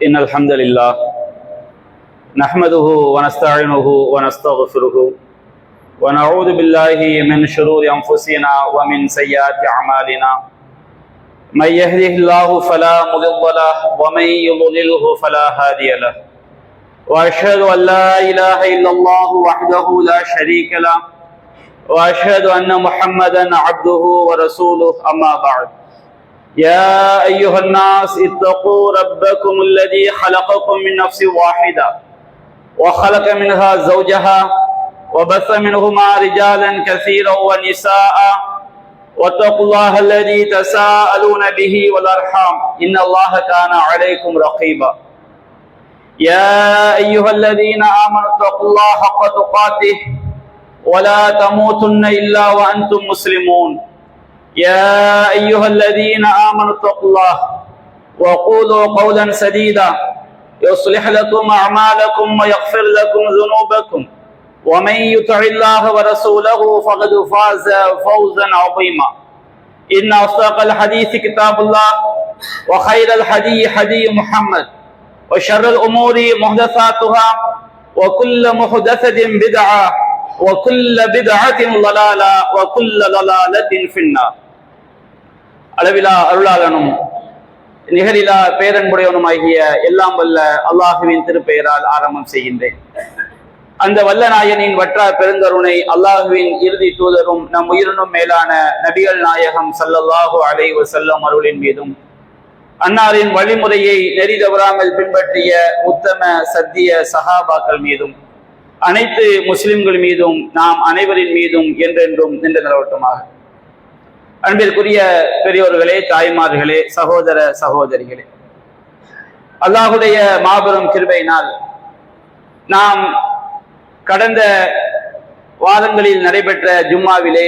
إن الحمد لله نحمده ونستعينه ونستغفره ونعوذ بالله من شرور أنفسنا ومن سيئات أعمالنا من يهده الله فلا مضل له ومن يضلله فلا هادي له وأشهد أن لا إله إلا الله وحده لا شريك له وأشهد أن محمدا عبده ورسوله أما بعد يا أيها الناس اتقوا ربكم الذي خلقكم من نفس واحدة وخلق منها زوجها وبث منهما رجالا كثيرا ونساء واتقوا الله الذي تساءلون به والأرحام إن الله كان عليكم رقيبا يا أيها الذين آمنوا اتقوا الله حق تقاته ولا تموتن إلا وأنتم مسلمون يا أيها الذين آمنوا اتقوا الله وقولوا قولا سديدا يصلح لكم أعمالكم ويغفر لكم ذنوبكم ومن يطع الله ورسوله فقد فاز فوزا عظيما إن أصدق الحديث كتاب الله وخير الهدي هدي محمد وشر الأمور محدثاتها وكل محدثة بدعة وكل بدعة ضلالة وكل ضلالة في النار. அளவிலா அருளாளனும் நிகரிலா பேரன்புடையவனுமாகிய எல்லாம் வல்ல அல்லாஹுவின் திருப்பெயரால் ஆரம்பம் செய்கின்றேன். அந்த வல்ல நாயனின் வற்றார் பெருங்கருணை அல்லாஹுவின் இறுதி தூதரும் நம் உயிரினும் மேலான நபிகள் நாயகம் ஸல்லல்லாஹு அலைஹி வஸல்லம் அவர்களின் மீதும் அன்னாரின் வழிமுறையை நெறி தவறாமல் பின்பற்றிய உத்தம சத்திய சஹாபாக்கள் மீதும் அனைத்து முஸ்லிம்கள் மீதும் நாம் அனைவரின் மீதும் என்றென்றும் நின்று நிலவட்டுமாக. அன்பிற்குரிய பெரியோர்களே, தாய்மார்களே, சகோதர சகோதரிகளே, அல்லாஹுடைய மாபெரும் கிருபையினால் நாம் கடந்த வாரங்களில் நடைபெற்ற ஜும்மாவிலே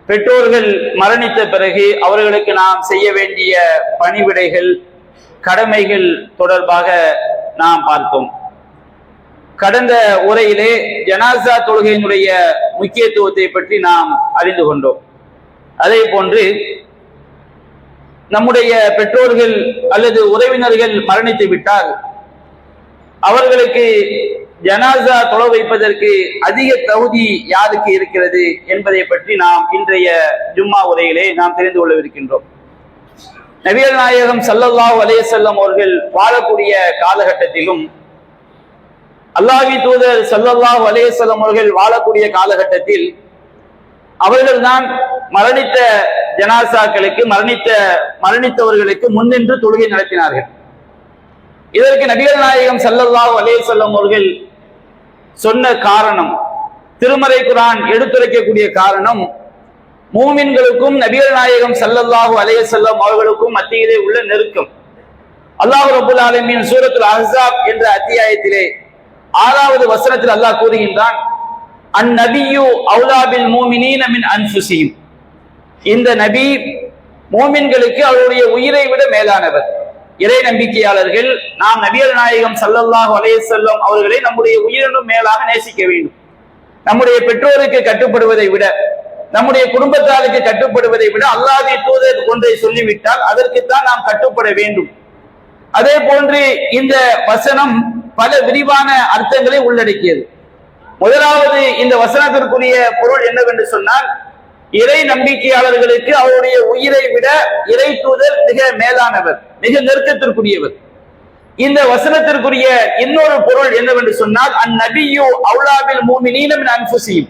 பெற்றோர்கள் மரணித்த பிறகு அவர்களுக்கு நாம் செய்ய வேண்டிய பணிவிடைகள், கடமைகள் தொடர்பாக நாம் பார்த்தோம். கடந்த உரையிலே ஜனாசா தொழுகையினுடைய முக்கியத்துவத்தை பற்றி நாம் அறிந்து கொண்டோம். அதே போன்று நம்முடைய பெற்றோர்கள் அல்லது உறவினர்கள் மரணித்து விட்டால் அவர்களுக்கு ஜனாசா தொழ வைப்பதற்கு அதிக தகுதி யாருக்கு இருக்கிறது என்பதை பற்றி நாம் இன்றைய ஜும்மா உரையிலே நாம் தெரிந்து கொள்ளவிருக்கின்றோம். நபிகள் நாயகம் ஸல்லல்லாஹு அலைஹி வஸல்லம் அவர்கள் வாழக்கூடிய காலகட்டத்திலும் அல்லாஹ்வின் தூதர் ஸல்லல்லாஹு அலைஹி வஸல்லம் அவர்கள் வாழக்கூடிய காலகட்டத்தில் அவர்கள்தான் மரணித்த ஜனாசாக்களுக்கு மரணித்தவர்களுக்கு முன்னின்று தொழுகை நடத்தினார்கள். இதற்கு நபிகள் நாயகம் ஸல்லல்லாஹு அலைஹி வஸல்லம் அவர்கள் சொன்ன காரணம், திருமறை குர்ஆன் எடுத்துரைக்கக்கூடிய காரணம், மூமின்களுக்கும் நபிகள் நாயகம் ஸல்லல்லாஹு அலைஹி வஸல்லம் அவர்களுக்கும் மத்தியிலே உள்ள நெருக்கம். அல்லாஹ் ரப்பல் ஆலமீன் சூரத்துல் அஹ்ஸாப் என்ற அத்தியாயத்திலே 6வது வசனத்தில் அல்லாஹ் கூறுகின்றான், அந்நபியு அவுலா பில் மூமினீன மின் அன்ஃபுஸிஹிம். இந்த நபி மூமின்களுக்கு அவருடைய உயிரை விட மேலானவர். இறை நம்பிக்கையாளர்கள் நாம் நபிகள் நாயகம் ஸல்லல்லாஹு அலைஹி வஸல்லம் அவர்களை நம்முடைய உயிரினும் மேலாக நேசிக்க வேண்டும். நம்முடைய பெற்றோருக்கு கட்டுப்படுவதை விட, நம்முடைய குடும்பத்தாருக்கு கட்டுப்படுவதை விட அல்லாஹ்வின் தூதர் ஒன்றை சொல்லிவிட்டால் அதற்குத்தான் நாம் கட்டுப்பட வேண்டும். அதே போன்று இந்த வசனம் பல விரிவான அர்த்தங்களை உள்ளடக்கியது. முதலாவது, இந்த வசனத்திற்குரிய பொருள் என்னவென்று சொன்னால், இறை நம்பிக்கையாளர்களுக்கு அவருடைய உயிரை விட இறை தூதர் மிக மேலானவர், மிக நெருக்கத்திற்குரியவர். இந்த வசனத்திற்குரிய இன்னொரு பொருள் என்னவென்று சொன்னால், அந்நபியு அவுலா பில் மூமினீன மின் அன்ஃபுஸிஹிம்.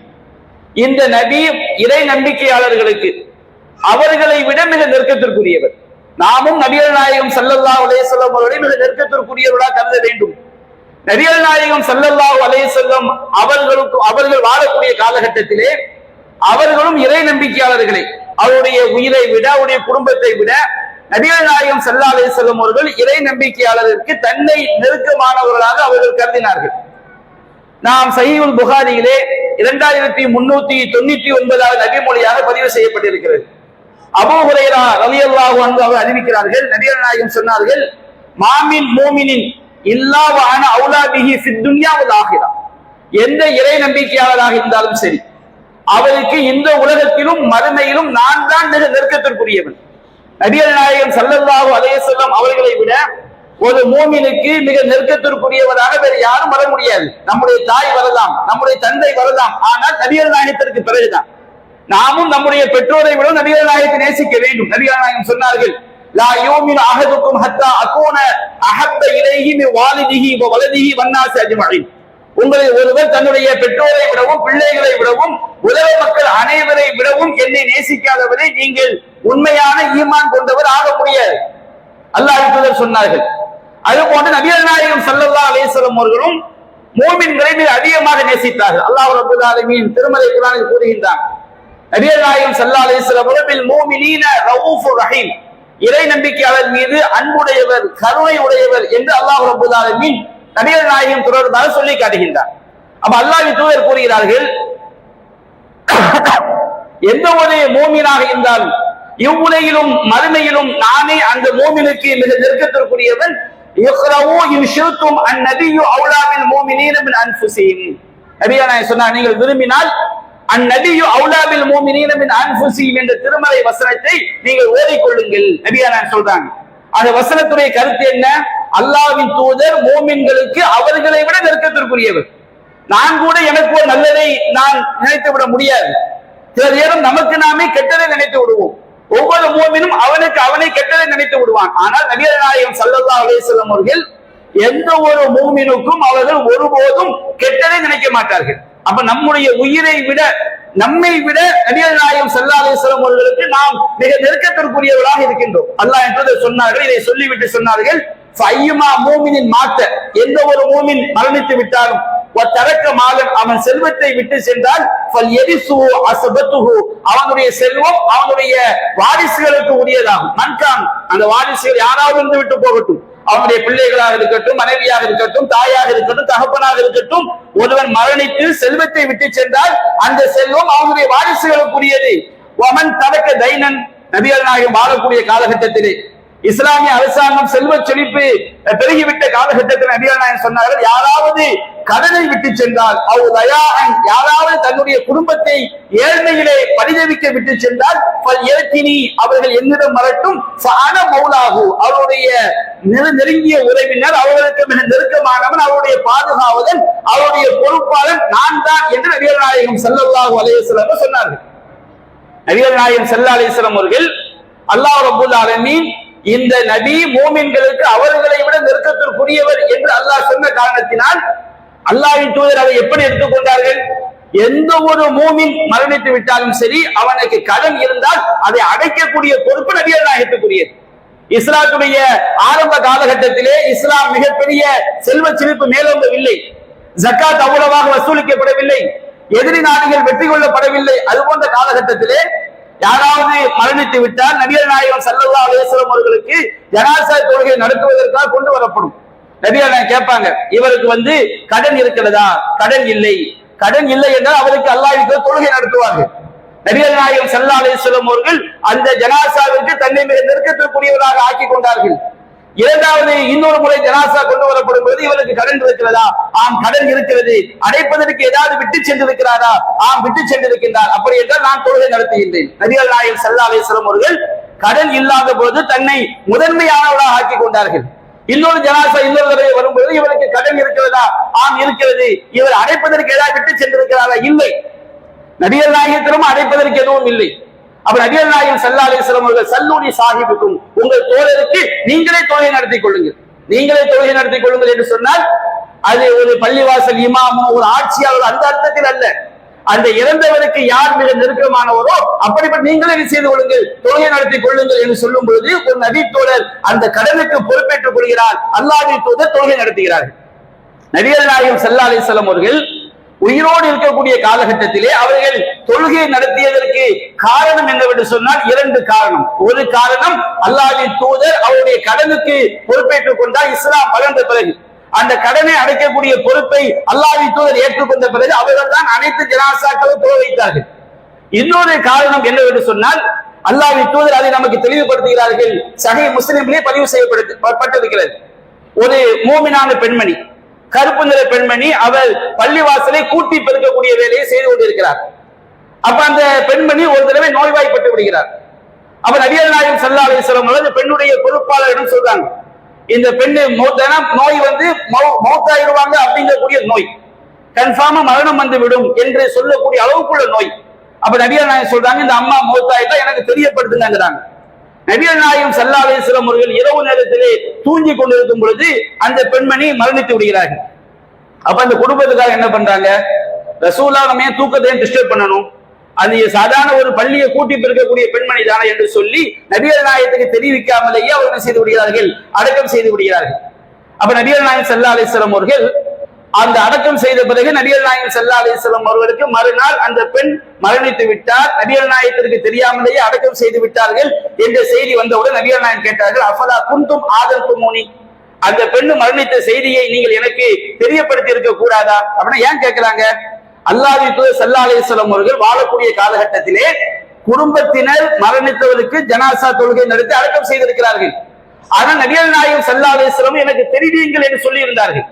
இந்த நபி இறை நம்பிக்கையாளர்களுக்கு அவர்களை விட மிக நெருக்கத்திற்குரியவர். நாமும் நபிகள் நாயகம் ஸல்லல்லாஹு அலைஹி வஸல்லம் அவர்களை மிக நெருக்கத்திற்குரியவர்களாக கருத வேண்டும். நபிகள் நாயகம் ஸல்லல்லாஹு அலைஹி வஸல்லம் அவர்கள் வாழக்கூடிய காலகட்டத்திலே அவர்களும் இறை நம்பிக்கையாளர்களை அவருடைய உயிரை விட, அவருடைய குடும்பத்தை விட நபிகள் நாயகம் ஸல்லல்லாஹு அலைஹி வஸல்லம் அவர்கள் இறை நம்பிக்கையாளருக்கு தன்னை நெருக்கமானவர்களாக அவர்கள் கருதினார்கள். நாம் சஹீஹுல் புகாரியிலே 2399வது நபிமொழியாக பதிவு செய்யப்பட்டிருக்கிறது. அபூ ஹுரைரா ரலியல்லாஹு அன்ஹு அவர் அறிவிக்கிறார்கள், நபிகள் நாயகம் சொன்னார்கள், மாமின் மூமினின் இல்லா வ அன அவுலா பிஹி ஃபித் துன்யா வல் ஆகிரா. எந்த இறை நம்பிக்கையாளராக இருந்தாலும் சரி, அவருக்கு இந்த உலகத்திலும் மறுமையிலும் நான் தான் மிக நெருக்கத்திற்குரியவன். நபிகள் நாயகம் ஸல்லல்லாஹு அலைஹி வஸல்லம் அவர்களை விட ஒரு மூமினுக்கு மிக நெருக்கத்திற்குரியவராக வேறு யாரும் வர முடியாது. நம்முடைய தாய் வரலாம், நம்முடைய தந்தை வரலாம், ஆனால் நபிகள் நாயகத்திற்கு பிறகுதான். நாமும் நம்முடைய பெற்றோரை விட நபிகள் நாயகத்தை நேசிக்க வேண்டும். நபிகள் நாயகம் சொன்னார்கள், லா யூமினு அஹதுக்கும் ஹத்தா அகூன அஹப்ப இலைஹி மின் வாலிதிஹி வ வலதிஹி வன்னாஸி அஜ்மஈன். உங்களை ஒருவர் தன்னுடைய பெற்றோரை விடவும் பிள்ளைகளை விடவும் உலக மக்கள் அனைவரை விடவும் என்னை நேசிக்காதவரை நீங்கள் உண்மையான ஈமான் கொண்டவர் ஆக முடியாது. அல்லாஹ் சொன்னார்கள். அதுபோன்று நபிகள் நாயகம் ஸல்லல்லாஹு அலைஹி வஸல்லம் அவர்களும் மூமின்களை மிக அதிகமாக நேசித்தார்கள். அல்லாஹ் ரப்பல் ஆலமீன் திருமறை குர்ஆனில் கூறுகின்றான், நபிகள் நாயகம் ஸல்லல்லாஹு அலைஹி வஸல்லம் அவர்கள் மூமினீன ரഊஃபுர் ரஹீம், இறை நம்பிக்கையாளர் மீது அன்புடையவர், கருணை உடையவர் என்று அல்லாஹ் ரப்பல் ஆலமீன் நபிகள் நாயகம் தொடர்பாக சொல்லி காட்டுகின்றார். அப்ப அல்லாஹ்வின் தூதர் கூறுகிறார்கள், எந்த ஒரு மூமினாக இருந்தாலும் இவ்வுலகிலும் மறுமையிலும் நானே அந்த மூமினுக்கு மிக நெருக்கத்திற்குரியவன். இக்ரவு இன் ஷிர்தும் அந்நபியு அவுலா பில் மூமினீன மின் அன்ஃபுஸிஹிம். நபிகள் நாயகம் சொன்னார், நீங்கள் விரும்பினால் அந்நபியு அவுலா பில் மூமினீன மின் அன்ஃபுஸிஹிம் என்ற திருமறை வசனத்தை நீங்கள் ஓதிக்கொள்ளுங்கள். நபிகள் நாயகம் சொல்றாங்க. அந்த வசனத்துடைய கருத்து என்ன? அல்லாஹ்வின் தூதர் மூமின்களுக்கு அவர்களை விட நெருக்கத்திற்குரியவர். நான் கூட எனக்கு ஒரு நல்லதை நான் நினைத்து விட முடியாது. சில நேரம் நமக்கு நாமே கெட்டதை நினைத்து விடுவோம். ஒவ்வொரு மூமினும் அவனுக்கு அவனை கெட்டதை நினைத்து விடுவான். ஆனால் நபிகள் நாயகம் ஸல்லல்லாஹு அலைஹி வஸல்லம் அவர்கள் எந்த ஒரு மூமினுக்கும் அவர்கள் ஒருபோதும் கெட்டதை நினைக்க மாட்டார்கள். அப்ப நம்முடைய உயிரை விட, நம்மை விட நபிகள் நாயகம் ஸல்லல்லாஹு அலைஹி வஸல்லம் அவர்களுக்கு நாம் மிக நெருக்கத்திற்குரியவர்களாக இருக்கின்றோம். அல்லாஹ் என்பதை சொன்னார்கள். இதை சொல்லிவிட்டு சொன்னார்கள், ஃபையுமா மூமினின் மாத்த, எந்த ஒரு மூமின் மரணித்து விட்டாலும் தரக்க மாலன், அவன் செல்வத்தை விட்டு சென்றால் அவனுடைய செல்வம் அவனுடைய வாரிசுகளுக்கு உரியதாகும். மன்கான், அந்த வாரிசுகள் யாராவது இருந்து விட்டு போகட்டும், அவனுடைய பிள்ளைகளாக இருக்கட்டும், மனைவியாக இருக்கட்டும், தாயாக இருக்கட்டும், தகப்பனாக இருக்கட்டும், ஒருவன் மரணித்து செல்வத்தை விட்டு சென்றால் அந்த செல்வம் அவனுடைய வாரிசுகளுக்குரியது. அவன் தரக்க தைனன், நபிகள் நாயகம் வாழக்கூடிய காலகட்டத்திலே இஸ்லாமிய அரசாங்கம் செல்வ செழிப்பு பெருகிவிட்ட காலகட்டத்தில் நபிகள் நாயகம் சொன்னார்கள், யாராவது கடனை விட்டு சென்றால், யாராவது தன்னுடைய குடும்பத்தை ஏழ்மையிலே பரிதவிக்க விட்டு சென்றால், அவர்கள் என்னிடம் வரட்டும், அவருடைய நெருங்கிய உறவினர், அவர்களுக்கு மிக நெருக்கமானவன், அவருடைய பாதுகாவலன், அவருடைய பொறுப்பாளன் நான் தான் என்று நபிகள் நாயகம் ஸல்லல்லாஹு அலைஹி வஸல்லம் சொன்னார்கள். நபிகள் நாயகம் ஸல்லல்லாஹு அலைஹி வஸல்லம் அவர்கள், அல்லாஹ் ரப்பல் ஆலமீன் இந்த நபி மூமின்களுக்கு அவர்களை விட நெருக்கத்திற்குரியவர் என்று அல்லாஹ் சொன்ன காரணத்தினால் அல்லாஹ்வின் தூதர் அதை எப்படி எடுத்துக்கொண்டார்கள்? எந்த ஒரு மூமின் மரணித்து விட்டாலும் சரி, அவனுக்கு கடன் இருந்தால் அதை அடைக்கக்கூடிய பொறுப்பு நபிகள் நாயகத்துக்குரியது. இஸ்லாத்துடைய ஆரம்ப காலகட்டத்திலே இஸ்லாம் மிகப்பெரிய செல்வ செழிப்பு மேலோங்கவில்லை, ஜக்காத் அவ்வளவாக வசூலிக்கப்படவில்லை, எதிரி நாடுகள் வெற்றி கொள்ளப்படவில்லை. அது போன்ற காலகட்டத்திலே யாராவது மரணித்து விட்டால் நபிகள் நாயகம் ஸல்லல்லாஹு அலைஹி வஸல்லம் அவர்களுக்கு ஜனாஸா தொழுகை நடத்துவதற்காக கொண்டு வரப்படும். நபிகள் நாயகம் கேட்பாங்க, இவருக்கு கடன் இருக்கிறதா? கடன் இல்லை. கடன் இல்லை என்றால் அவருக்கு அல்லாஹ்வுக்கு தொழுகை நடத்துவார்கள். நபிகள் நாயகம் ஸல்லல்லாஹு அலைஹி வஸல்லம் அவர்கள் அந்த ஜனாஸாவிற்கு தன்னை மிக நெருக்கத்திற்குரியவராக ஆக்கி கொண்டார்கள். இரண்டாவது, இன்னொரு முறை ஜனாசா கொண்டு வரப்படும் போது இவருக்கு கடன் இருக்கிறதா? ஆம், கடன் இருக்கிறது. அடைப்பதற்கு ஏதாவது விட்டு சென்றிருக்கிறாரா? ஆம், விட்டு சென்றிருக்கின்றார். அப்படி என்றால் நான் தொழுகை நடத்துகின்றேன். நபிகள் நாயகம் ஸல்லல்லாஹு அலைஹி வஸல்லம் அவர்கள் கடன் இல்லாத போது தன்னை முதன்மையானவராக ஆக்கி கொண்டார்கள். இன்னொரு ஜனாசா இன்னொரு தடவை வரும்போது இவருக்கு கடன் இருக்கிறதா? ஆம், இருக்கிறது. இவர் அடைப்பதற்கு ஏதாவது விட்டு சென்றிருக்கிறாரா? இல்லை. நபிகள் நாயகத்திலும் அடைப்பதற்கு எதுவும் இல்லை. அப்ப நபிகள் நாயகம் ஸல்லல்லாஹு அலைஹி வஸல்லம் அவர்கள், சல்லூனி சாஹிபுக்கும், உங்கள் தோழருக்கு நீங்களே தொழுகை நடத்திக் கொள்ளுங்கள், நீங்களே தொழுகை நடத்திக் கொள்ளுங்கள் என்று சொன்னால் அது ஒரு பள்ளிவாசல் இமாமோ ஒரு ஆட்சியாளர் அந்த அர்த்தத்தில் அல்ல. அந்த இறந்தவருக்கு யார் மிக நெருக்கமானவரோ அப்படிப்பட்ட நீங்களே செய்து கொள்ளுங்கள், தொழுகை நடத்திக் கொள்ளுங்கள் என்று சொல்லும் பொழுது ஒரு நபி தோழர் அந்த கடனுக்கு பொறுப்பேற்றுக் கொள்கிறார். அல்லாஹ்வின் தூதர் தொழுகை நடத்துகிறார்கள். நபிகள் நாயகம் ஸல்லல்லாஹு அலைஹி வஸல்லம் அவர்கள் உயிரோடு இருக்கக்கூடிய காலகட்டத்திலே அவர்கள் தொழுகை நடத்தியதற்கு காரணம் என்னவென்று சொன்னால் இரண்டு காரணம். ஒரு காரணம், அல்லாஹ்வின் தூதர் அவருடைய கடனுக்கு பொறுப்பேற்றுக் கொண்டார். இஸ்லாம் வளர்ந்த பிறகு அந்த கடனை அடைக்கக்கூடிய பொறுப்பை அல்லாஹ்வின் தூதர் ஏற்றுக்கொண்ட பிறகு அவர்கள் தான் அனைத்து ஜனாசாக்களும் தொழ வைத்தார்கள். இன்னொரு காரணம் என்னவென்று சொன்னால், அல்லாஹ்வின் தூதர் அதை நமக்கு தெளிவுபடுத்துகிறார்கள். சஹீஹ் முஸ்லிமிலே பதிவு செய்யப்பட்டிருக்கிறது. ஒரு மூமினான பெண்மணி, கருப்பு நிற பெண்மணி, அவள் பள்ளிவாசலை கூட்டி பெருக்கக்கூடிய வேலையை செய்து கொண்டிருக்கிறார். அப்ப அந்த பெண்மணி ஒரு தடவை நோய்வாய்ப்பட்டு விடுகிறார். அப்ப நபிகள் நாயகம் ஸல்லல்லாஹு அலைஹி வஸல்லம் அந்த பெண்ணுடைய பொறுப்பாளரிடம் சொல்றாங்க, இந்த பெண்ணு நோய் வந்து மௌத்தாயிருவாங்க அப்படிங்கக்கூடிய நோய், கன்ஃபார்மா மரணம் வந்து விடும் என்று சொல்லக்கூடிய அளவுக்குள்ள நோய். அப்ப நபிகள் நாயகம் சொல்றாங்க, இந்த அம்மா மௌத்தாயிட்டா எனக்கு தெரியப்படுத்துங்கிறாங்க. நபிகள் நாயகம் ஸல்லல்லாஹு அலைஹி வஸல்லம் அவர்கள் இரவு நேரத்திலே தூங்கி கொண்டிருக்கும் பொழுது அந்த பெண்மணி மரணித்து விடுகிறார்கள். அப்ப அந்த குடும்பத்துக்காக என்ன பண்றாங்க, ரசூலா நம்ம ஏன் தூக்கத்தையும் டிஸ்டர்ப் பண்ணணும், அது சாதாரண ஒரு பள்ளியை கூட்டி பிறக்கக்கூடிய பெண்மணி தானே என்று சொல்லி நபிகள் நாயகத்துக்கு தெரிவிக்காமலேயே அவர் என்ன செய்து விடுகிறார்கள், அடக்கம் செய்து விடுகிறார்கள். அப்ப நபிகள் நாயகம் ஸல்லல்லாஹு அலைஹி வஸல்லம் அவர்கள் அந்த அடக்கம் செய்த பிறகு நபிகள் நாயகம் ஸல்லல்லாஹு அலைஹி வஸல்லம் அவர்களுக்கு மறுநாள் அந்த பெண் மரணித்து விட்டார், நபிகள் நாயகத்திற்கு தெரியாமலேயே அடக்கம் செய்து விட்டார்கள் என்ற செய்தி வந்தவுடன் நபிகள் நாயகம் கேட்டார்கள், அஃபலா குன்தும் ஆதல்துமூனி, அந்த பெண்ணு மரணித்த செய்தியை நீங்கள் எனக்கு தெரியப்படுத்தி இருக்க கூடாதா அப்படின்னா ஏன் கேட்கிறாங்க, அல்லாஹ்வின் தூதர் ஸல்லல்லாஹு அலைஹி வஸல்லம் அவர்கள் வாழக்கூடிய காலகட்டத்திலே குடும்பத்தினர் மரணித்தவருக்கு ஜனாசா தொழுகை நடத்தி அடக்கம் செய்திருக்கிறார்கள். ஆனால் நபிகள் நாயகம் ஸல்லல்லாஹு அலைஹி வஸல்லம் எனக்கு தெரிவியுங்கள் என்று சொல்லி இருந்தார்கள்.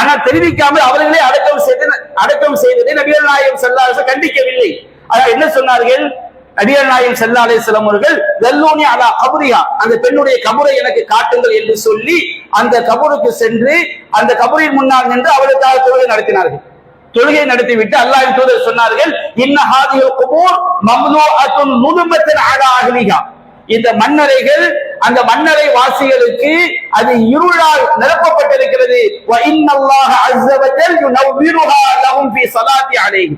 ஆனால் தெரிவிக்காமல் அவர்களே அடக்கம் செய்ததை நபிகள் நாயகம் ஸல்லல்லாஹு அலைஹி வஸல்லம் கண்டிக்கவில்லை. ஆனால் என்ன சொன்னார்கள், நபிகள் நாயகம் ஸல்லல்லாஹு அலைஹி வஸல்லம் அவர்கள் தல்லூனி அலா கபரிஹா, அந்த பெண்ணுடைய கபரை எனக்கு காட்டுங்கள் என்று சொல்லி அந்த கபருக்கு சென்று அந்த கபரின் முன்னால் நின்று அவளுக்காக தொழுகை நடத்தினார்கள். தொழுகை நடத்திவிட்டு அல்லாஹ்வின் தூதர் சொன்னார்கள், இன்ன ஹாதிஹில் குபூர் மம்லூஅத்துன் நுதுமத்தன் அலா அஹ்லிஹா, இந்த மன்னரைகள் அந்த மன்னரை வாசிகளுக்கு அது இருளால் நிரப்பப்பட்டிருக்கிறது. வ இன்னல்லாஹ அஸ்ஸ வ ஜல் யுனவ்விருஹா லஹும் ஃபீ ஸலாத்தி அலைஹி,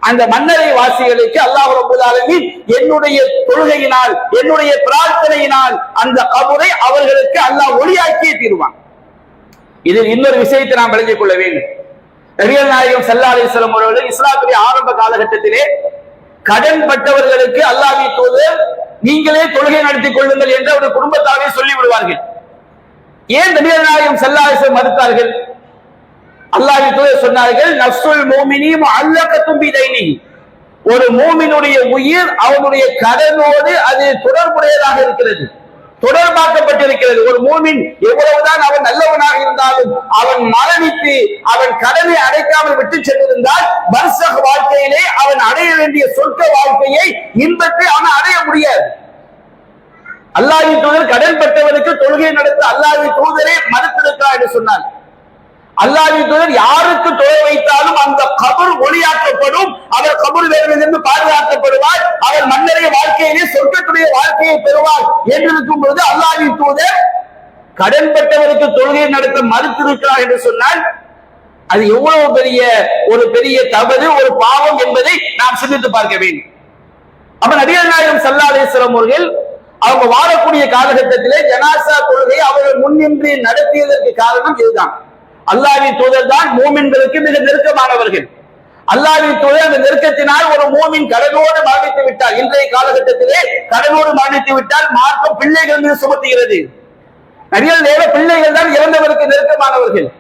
அந்த மன்னரை வாசிகளுக்கு அல்லாஹ் ரப்பல் ஆலமீன் என்னுடைய தொழுகையினால் என்னுடைய பிரார்த்தனையினால் அந்த கபரை அவர்களுக்கு அல்லாஹ் ஒளியாக்கியே தீருவான். இதில் இன்னொரு விஷயத்தை நாம் விளங்கிக் கொள்ள வேண்டும். நபிகள் நாயகம் ஸல்லல்லாஹு அலைஹி வஸல்லம் அவர்கள் இஸ்லாத்துடைய ஆரம்ப காலகட்டத்திலே கடன் பட்டவர்களுக்கு அல்லாஹ்வின் தூதர் நீங்களே தொழுகை நடத்திக் கொள்ளுங்கள் என்று அவருடைய குடும்பத்தாரே சொல்லி விடுவார்கள். ஏன் நபிகள் நாயகம் ஸல்லல்லாஹு அலைஹி வஸல்லம் மறுத்தார்கள்? அல்லாஹ்வின் தூதர் சொன்னார்கள், நஃப்ஸுல் முஃமினி முஅல்லகத்துன் பிதைனிஹி, ஒரு மூமினுடைய உயிர் அவனுடைய கடனோடு அது தொடர்புடையதாக இருக்கிறது, தொடர்பாக்கப்பட்டிருக்கிறது. ஒரு மூமின் எவ்வளவுதான் அவன் நல்லவனாக இருந்தாலும் அவன் மரணித்து அவன் கடனை அடைக்காமல் விட்டு சென்றிருந்தால் பர்சக் வாழ்க்கையிலே அவன் அடைய வேண்டிய சொர்க்க வாழ்க்கையை இன்பத்தை அவன் அடைய முடியாது. அல்லாஹ்வின் தூதர் கடன் பட்டவனுக்கு தொழுகை நடத்த அல்லாஹ்வின் தூதரே மறுத்திருக்கிறார் என்று சொன்னார். அல்லாஹ்வின் தூதர் யாருக்கு தொலை வைத்தாலும் அந்த கபர் ஒளியாக்கப்படும், அவர் கபர் வேதனையிலிருந்து பாதுகாக்கப்படுவார், அவர் மன்னரை வாழ்க்கையிலே சொர்க்கத்துடைய வாழ்க்கையை பெறுவார் என்றிருக்கும் பொழுது அல்லாஹ்வின் தூதர் கடன்பட்டவருக்கு தொழுகை நடத்த மறுத்திருக்கிறார் என்று சொன்னால் அது எவ்வளவு பெரிய தவறு, ஒரு பாவம் என்பதை நாம் சிந்தித்து பார்க்க வேண்டும். அப்ப நபிகள் நாயகம் ஸல்லல்லாஹு அலைஹி வஸல்லம் அவர்கள் அவங்க வாழக்கூடிய காலகட்டத்திலே ஜனாசா தொழுகை அவர்கள் முன்னின்று நடத்தியதற்கு காரணம் இதுதான். அல்லாஹ்வின் தூதர் தான் மூமின்களுக்கு மிக நெருக்கமானவர்கள். அல்லாஹ்வின் தூதர் அந்த நெருக்கத்தினால் ஒரு மூமின் கடனோடு மரணித்து விட்டால், இன்றைய காலகட்டத்திலே கடனோடு மரணித்து விட்டால் மார்க்கம் பிள்ளைகள் மீது சுமத்துகிறது. நிறைய பிள்ளைகள் தான் இறந்தவருக்கு நெருக்கமானவர்கள்,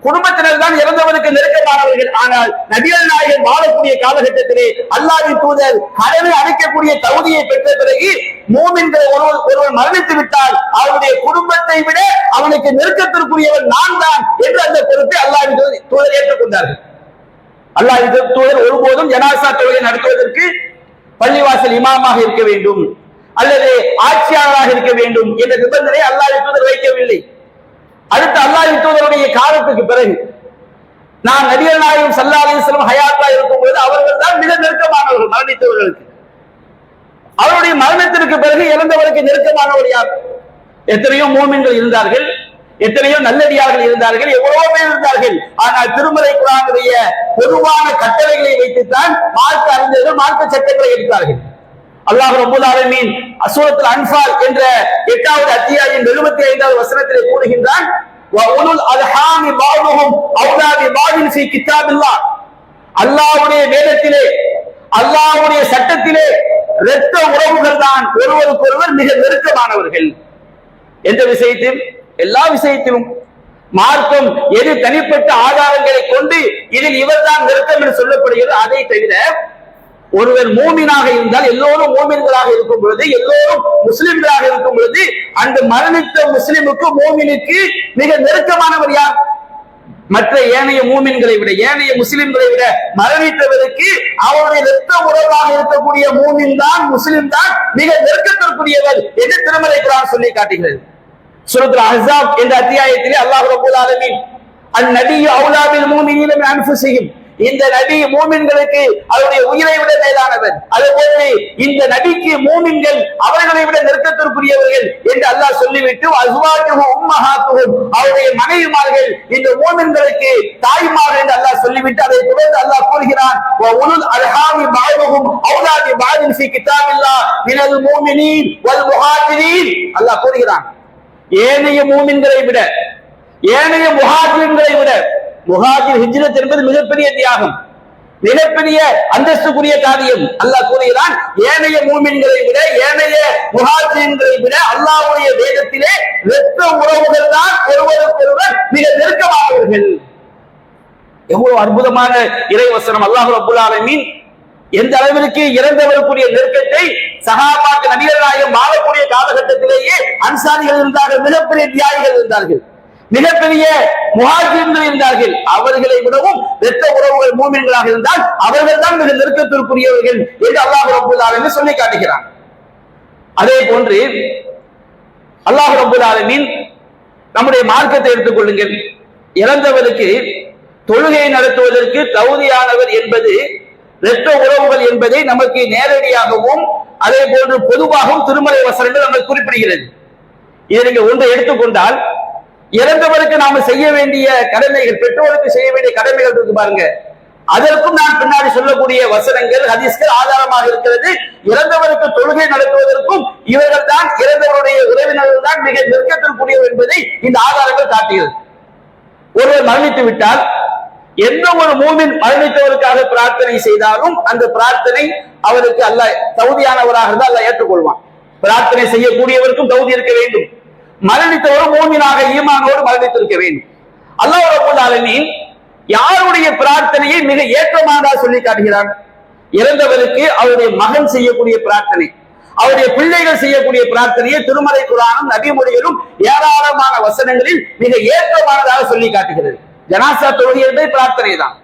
குடும்பத்தினர் தான் இறந்தவருக்கு நெருக்கமானவர்கள். ஆனால் நபிகள் நாயகம் வாழக்கூடிய காலகட்டத்திலே அல்லாஹ்வின் தூதர் கடனை அடைக்கக்கூடிய தகுதியை பெற்ற பிறகு மூமின்கள் ஒருவர் மரணித்து விட்டால் அவருடைய குடும்பத்தை விட அவனுக்கு நெருக்கத்திற்குரியவன் நான் தான் என்று அந்த பொறுப்பை அல்லாஹ்வின் தூதர் ஏற்றுக்கொண்டார்கள். அல்லாஹ்வின் தூதர் ஒருபோதும் ஜனாசா தொழுகை நடத்துவதற்கு பள்ளிவாசல் இமாமாக இருக்க வேண்டும் அல்லது ஆட்சியாளராக இருக்க வேண்டும் என்ற நிபந்தனை அல்லாஹ்வின் தூதர் வைக்கவில்லை. அடுத்து அல்லாஹ்வின் தூதருடைய காலத்துக்கு பிறகு நான் நபிகள் நாயகம் ஸல்லல்லாஹு அலைஹி வஸல்லம் ஹயாத்தா இருக்கும் பொழுது அவர்கள் தான் மிக நெருக்கமானவர்கள் மரணித்தவர்களுக்கு. அவருடைய மரணத்திற்கு பிறகு இறந்தவருக்கு நெருக்கமானவர் யார்? எத்தனையோ மூமின்கள் இருந்தார்கள், எத்தனையோ நல்லடியார்கள் இருந்தார்கள், எவ்வளவோ பேர் இருந்தார்கள். ஆனால் திருமறை குர்ஆனுடைய பொதுவான கட்டளைகளை வைத்துத்தான் மார்க்க அறிஞர்கள் மார்க்க சட்டங்களை எடுத்தார்கள். அல்லாஹ் ரப்பல் ஆலமீன் சூரத்துல் அன்ஃபால் என்ற 8வது அத்தியாயம் 75வது வசனத்திலே கூறுகின்றான், வ உலுல் அல்ஹாமி பஅதுஹும் அவ்லா பிபஅதின் ஃபீ கிதாபில்லாஹ், அல்லாஹ்வுடைய வேதத்திலே அல்லாஹ்வுடைய சட்டத்திலே இரத்த உறவுகள் தான் ஒருவருக்கொருவர் மிக நெருக்கமானவர்கள் என்ற விஷயத்தில் எல்லா விஷயத்திலும் மார்க்கம் எது தனிப்பட்ட ஆதாரங்களை கொண்டு இதில் இவர்தான் நெருக்கம் என்று சொல்லப்படுகிறது. அதை தவிர ஒருவர் மூமினாக இருந்தால் எல்லோரும் மூமின்களாக இருக்கும் பொழுது, எல்லோரும் முஸ்லிம்களாக இருக்கும் பொழுது அந்த மரணித்த முஸ்லிமுக்கு மூமினுக்கு மிக நெருக்கமானவர் யார்? மற்ற ஏனைய மூமின்களை விட, ஏனைய முஸ்லிம்களை விட மரணித்தவருக்கு அவருடைய இரத்த உறவாக இருக்கக்கூடிய மூமின் தான், முஸ்லிம் தான் மிக நெருக்கத்திற்குரியவர் என்று திருமறை குர்ஆன் சொல்லி காட்டுகிறது. சூரத்துல் அஹ்ஸாப் என்ற அத்தியாயத்திலே அல்லாஹ் ரப்பல் ஆலமீன் அன்-நபியு அவுலா பில் முஃமினீன மின் அன்ஃபுஸிஹிம், இந்த நபி மூமின்களுக்கு அவருடைய உயிரை விட மேலானவர், அதுபோன்று இந்த நபிக்கு மூமின்கள் அவர்களை விட நெருக்கத்திற்குரியவர்கள் என்று அல்லாஹ் சொல்லிவிட்டு அஸ்வாஜுஹு உம்மஹாத்துஹும், அவருடைய மனைவிமார்கள் இந்த மூமின்களுக்கு தாய்மார்கள் என்று அல்லாஹ் சொல்லிவிட்டு அதை தொடர்ந்து அல்லாஹ் கூறுகிறான் வ உலுல் அர்ஹாமி பஅதுஹும் அவுலா பி பஅதின் ஃபீ கிதாபில்லாஹ் மினல் முஃமினீன் வல் முஹாஜிரீன். அல்லாஹ் கூறுகிறான் ஏனைய மூமின்களை விட, ஏனைய முஹாஜிர்களை விட, முஹாஜிர் ஹிஜ்ரத் என்பது மிகப்பெரிய தியாகம், மிகப்பெரிய அந்தஸ்துக்குரிய காரியம். அல்லாஹ் கூறுகிறான் ஏனைய மூமின்களை விட, ஏனைய முஹாஜிர்களை விட அல்லாஹ்வுடைய வேதத்திலே இரத்த உறவுகள் தான் ஒருவருக்கொருவர் மிக நெருக்கமானவர்கள். எவ்வளவு அற்புதமான இறைவசனம்! அல்லாஹ் ரப்பல் ஆலமீன் எந்த அளவிற்கு இறந்தவருக்குரிய நெருக்கத்தை சஹாபாக்கள் நபிகள் நாயகம் வாழக்கூடிய காலகட்டத்திலேயே அன்சாரிகள் இருந்தார்கள், மிகப்பெரிய தியாகிகள் இருந்தார்கள், மிகப்பெரிய முஹாஜிர்கள் இருந்தார்கள். அவர்களை விடவும் இரத்த உறவுகள் மூமின்களாக இருந்தால் அவர்கள் தான் மிக நெருக்கத்திற்குரியவர்கள் என்று அல்லாஹ் ரப்பல் ஆலமீன் சொல்லி காட்டுகிறான். அதே போன்று அல்லாஹ் ரப்பல் ஆலமீன் நம்முடைய மார்க்கத்தை எடுத்துக் கொள்ளுங்கள். இறந்தவருக்கு தொழுகை நடத்துவதற்கு தகுதியானவர் என்பது இரத்த உறவுகள் என்பதை நமக்கு நேரடியாகவும் அதே போன்று பொதுவாகவும் திருமறை வசனங்கள் நமக்கு குறிப்பிடுகிறது. இதை நீங்க ஒன்றை எடுத்துக்கொண்டால், இறந்தவருக்கு நாம செய்ய வேண்டிய கடமைகள், பெற்றோருக்கு செய்ய வேண்டிய கடமைகள் இருக்கு பாருங்க, அதற்கும் நான் பின்னாடி சொல்லக்கூடிய வசனங்கள் ஹதீஸ்கள் ஆதாரமாக இருக்கிறது. இறந்தவருக்கு தொழுகை நடத்துவதற்கும் இவர்கள் தான், இறந்தவருடைய உறவினர்கள் தான் மிக நெருக்கத்திற்குரியவர் என்பதை இந்த ஆதாரங்கள் காட்டுகிறது. ஒருவர் மரணித்து விட்டால், எந்த ஒரு மூமின் மரணித்தவருக்காக பிரார்த்தனை செய்தாலும் அந்த பிரார்த்தனை அவருக்கு அல்லாஹ் தகுதியானவராக இருந்தால் அல்லாஹ் ஏற்றுக்கொள்வான். பிரார்த்தனை செய்யக்கூடியவருக்கும் தகுதி இருக்க வேண்டும், மரணித்தவரும் மூமினாக ஈமானோடு மரணித்திருக்க வேண்டும். அல்லாஹ் ரப்பல் ஆலமீன் யாருடைய பிரார்த்தனையை மிக ஏற்றமானதாக சொல்லி காட்டுகிறான்? இறந்தவருக்கு அவருடைய மகன் செய்யக்கூடிய பிரார்த்தனை, அவருடைய பிள்ளைகள் செய்யக்கூடிய பிரார்த்தனையை திருமறை குர்ஆனும் நபிமொழிகளும் ஏராளமான வசனங்களில் மிக ஏற்றமானதாக சொல்லி காட்டுகிறது. ஜனாசா தொழுகை என்பது பிரார்த்தனை தான்.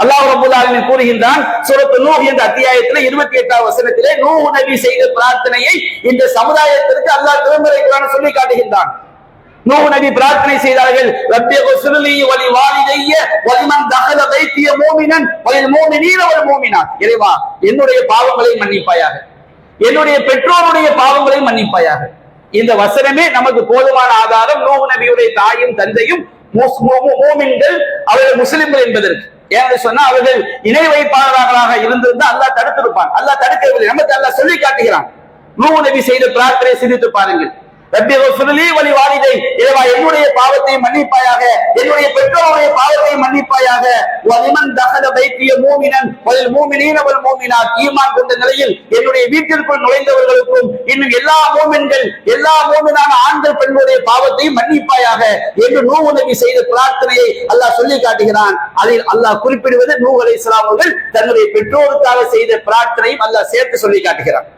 அல்லாஹ் ரப்பல் ஆலமீன் கூறுகின்றான் சூரத்து நூஹ் என்ற அத்தியாயத்திலே 28வது வசனத்திலே நூஹ் நபி செய்த பிரார்த்தனையை இந்த சமுதாயத்திற்கு அல்லாஹ் திருமறை குர்ஆனில் சொல்லி காட்டுகின்றான். நூஹ் நபி பிரார்த்தனை செய்தார்கள், ரப்பி குஸ்லி வலி வாலிதைய வலிமன் தஹல பைத்திய மூமினன் வலில் மூமினீன வல் மூமினாத், இறைவா என்னுடைய பாவங்களை மன்னிப்பாயாக, என்னுடைய பெற்றோருடைய பாவங்களை மன்னிப்பாயாக. இந்த வசனமே நமக்கு போதுமான ஆதாரம். நூஹ் நபியுடைய தாயும் தந்தையும் மூமின்கள், அவர்கள் முஸ்லிம்கள் என்பதற்கு. ஏன்னு சொன்னா அவர்கள் இணை வைப்பாளர்களாக இருந்திருந்தா அல்லாஹ் தடுத்திருப்பான். அல்லாஹ் தடுக்கவில்லை, நமக்கு அல்லாஹ் சொல்லி காட்டுகிறான். நூஹ் நபி செய்த பிரார்த்தனை சிந்தித்து பாருங்கள். ரப்பி குஸ்லி வலி வாலிதை, இறைவா என்னுடைய பாவத்தை மன்னிப்பாயாக, என்னுடைய பெற்றோருடைய பாவத்தை மன்னிப்பாயாக. வலிமன் தஹல பைத்திய மூமினன் வலில் மூமினீன வல் மூமினாத், ஈமான் கொண்ட நிலையில் என்னுடைய வீட்டிற்குள் நுழைந்தவர்களுக்கும் இன்னும் எல்லா மூமின்கள், எல்லா மூமினான ஆண்கள் பெண்களுடைய பாவத்தை மன்னிப்பாயாக என்று நூஹ் நபி செய்த பிரார்த்தனையை அல்லாஹ் சொல்லி காட்டுகிறான். அதில் அல்லாஹ் குறிப்பிடுவது நூஹ் அலைஹிஸ்ஸலாம் அவர்கள் தன்னுடைய பெற்றோருக்காக செய்த பிரார்த்தனையும் அல்லாஹ் சேர்த்து சொல்லி காட்டுகிறான்.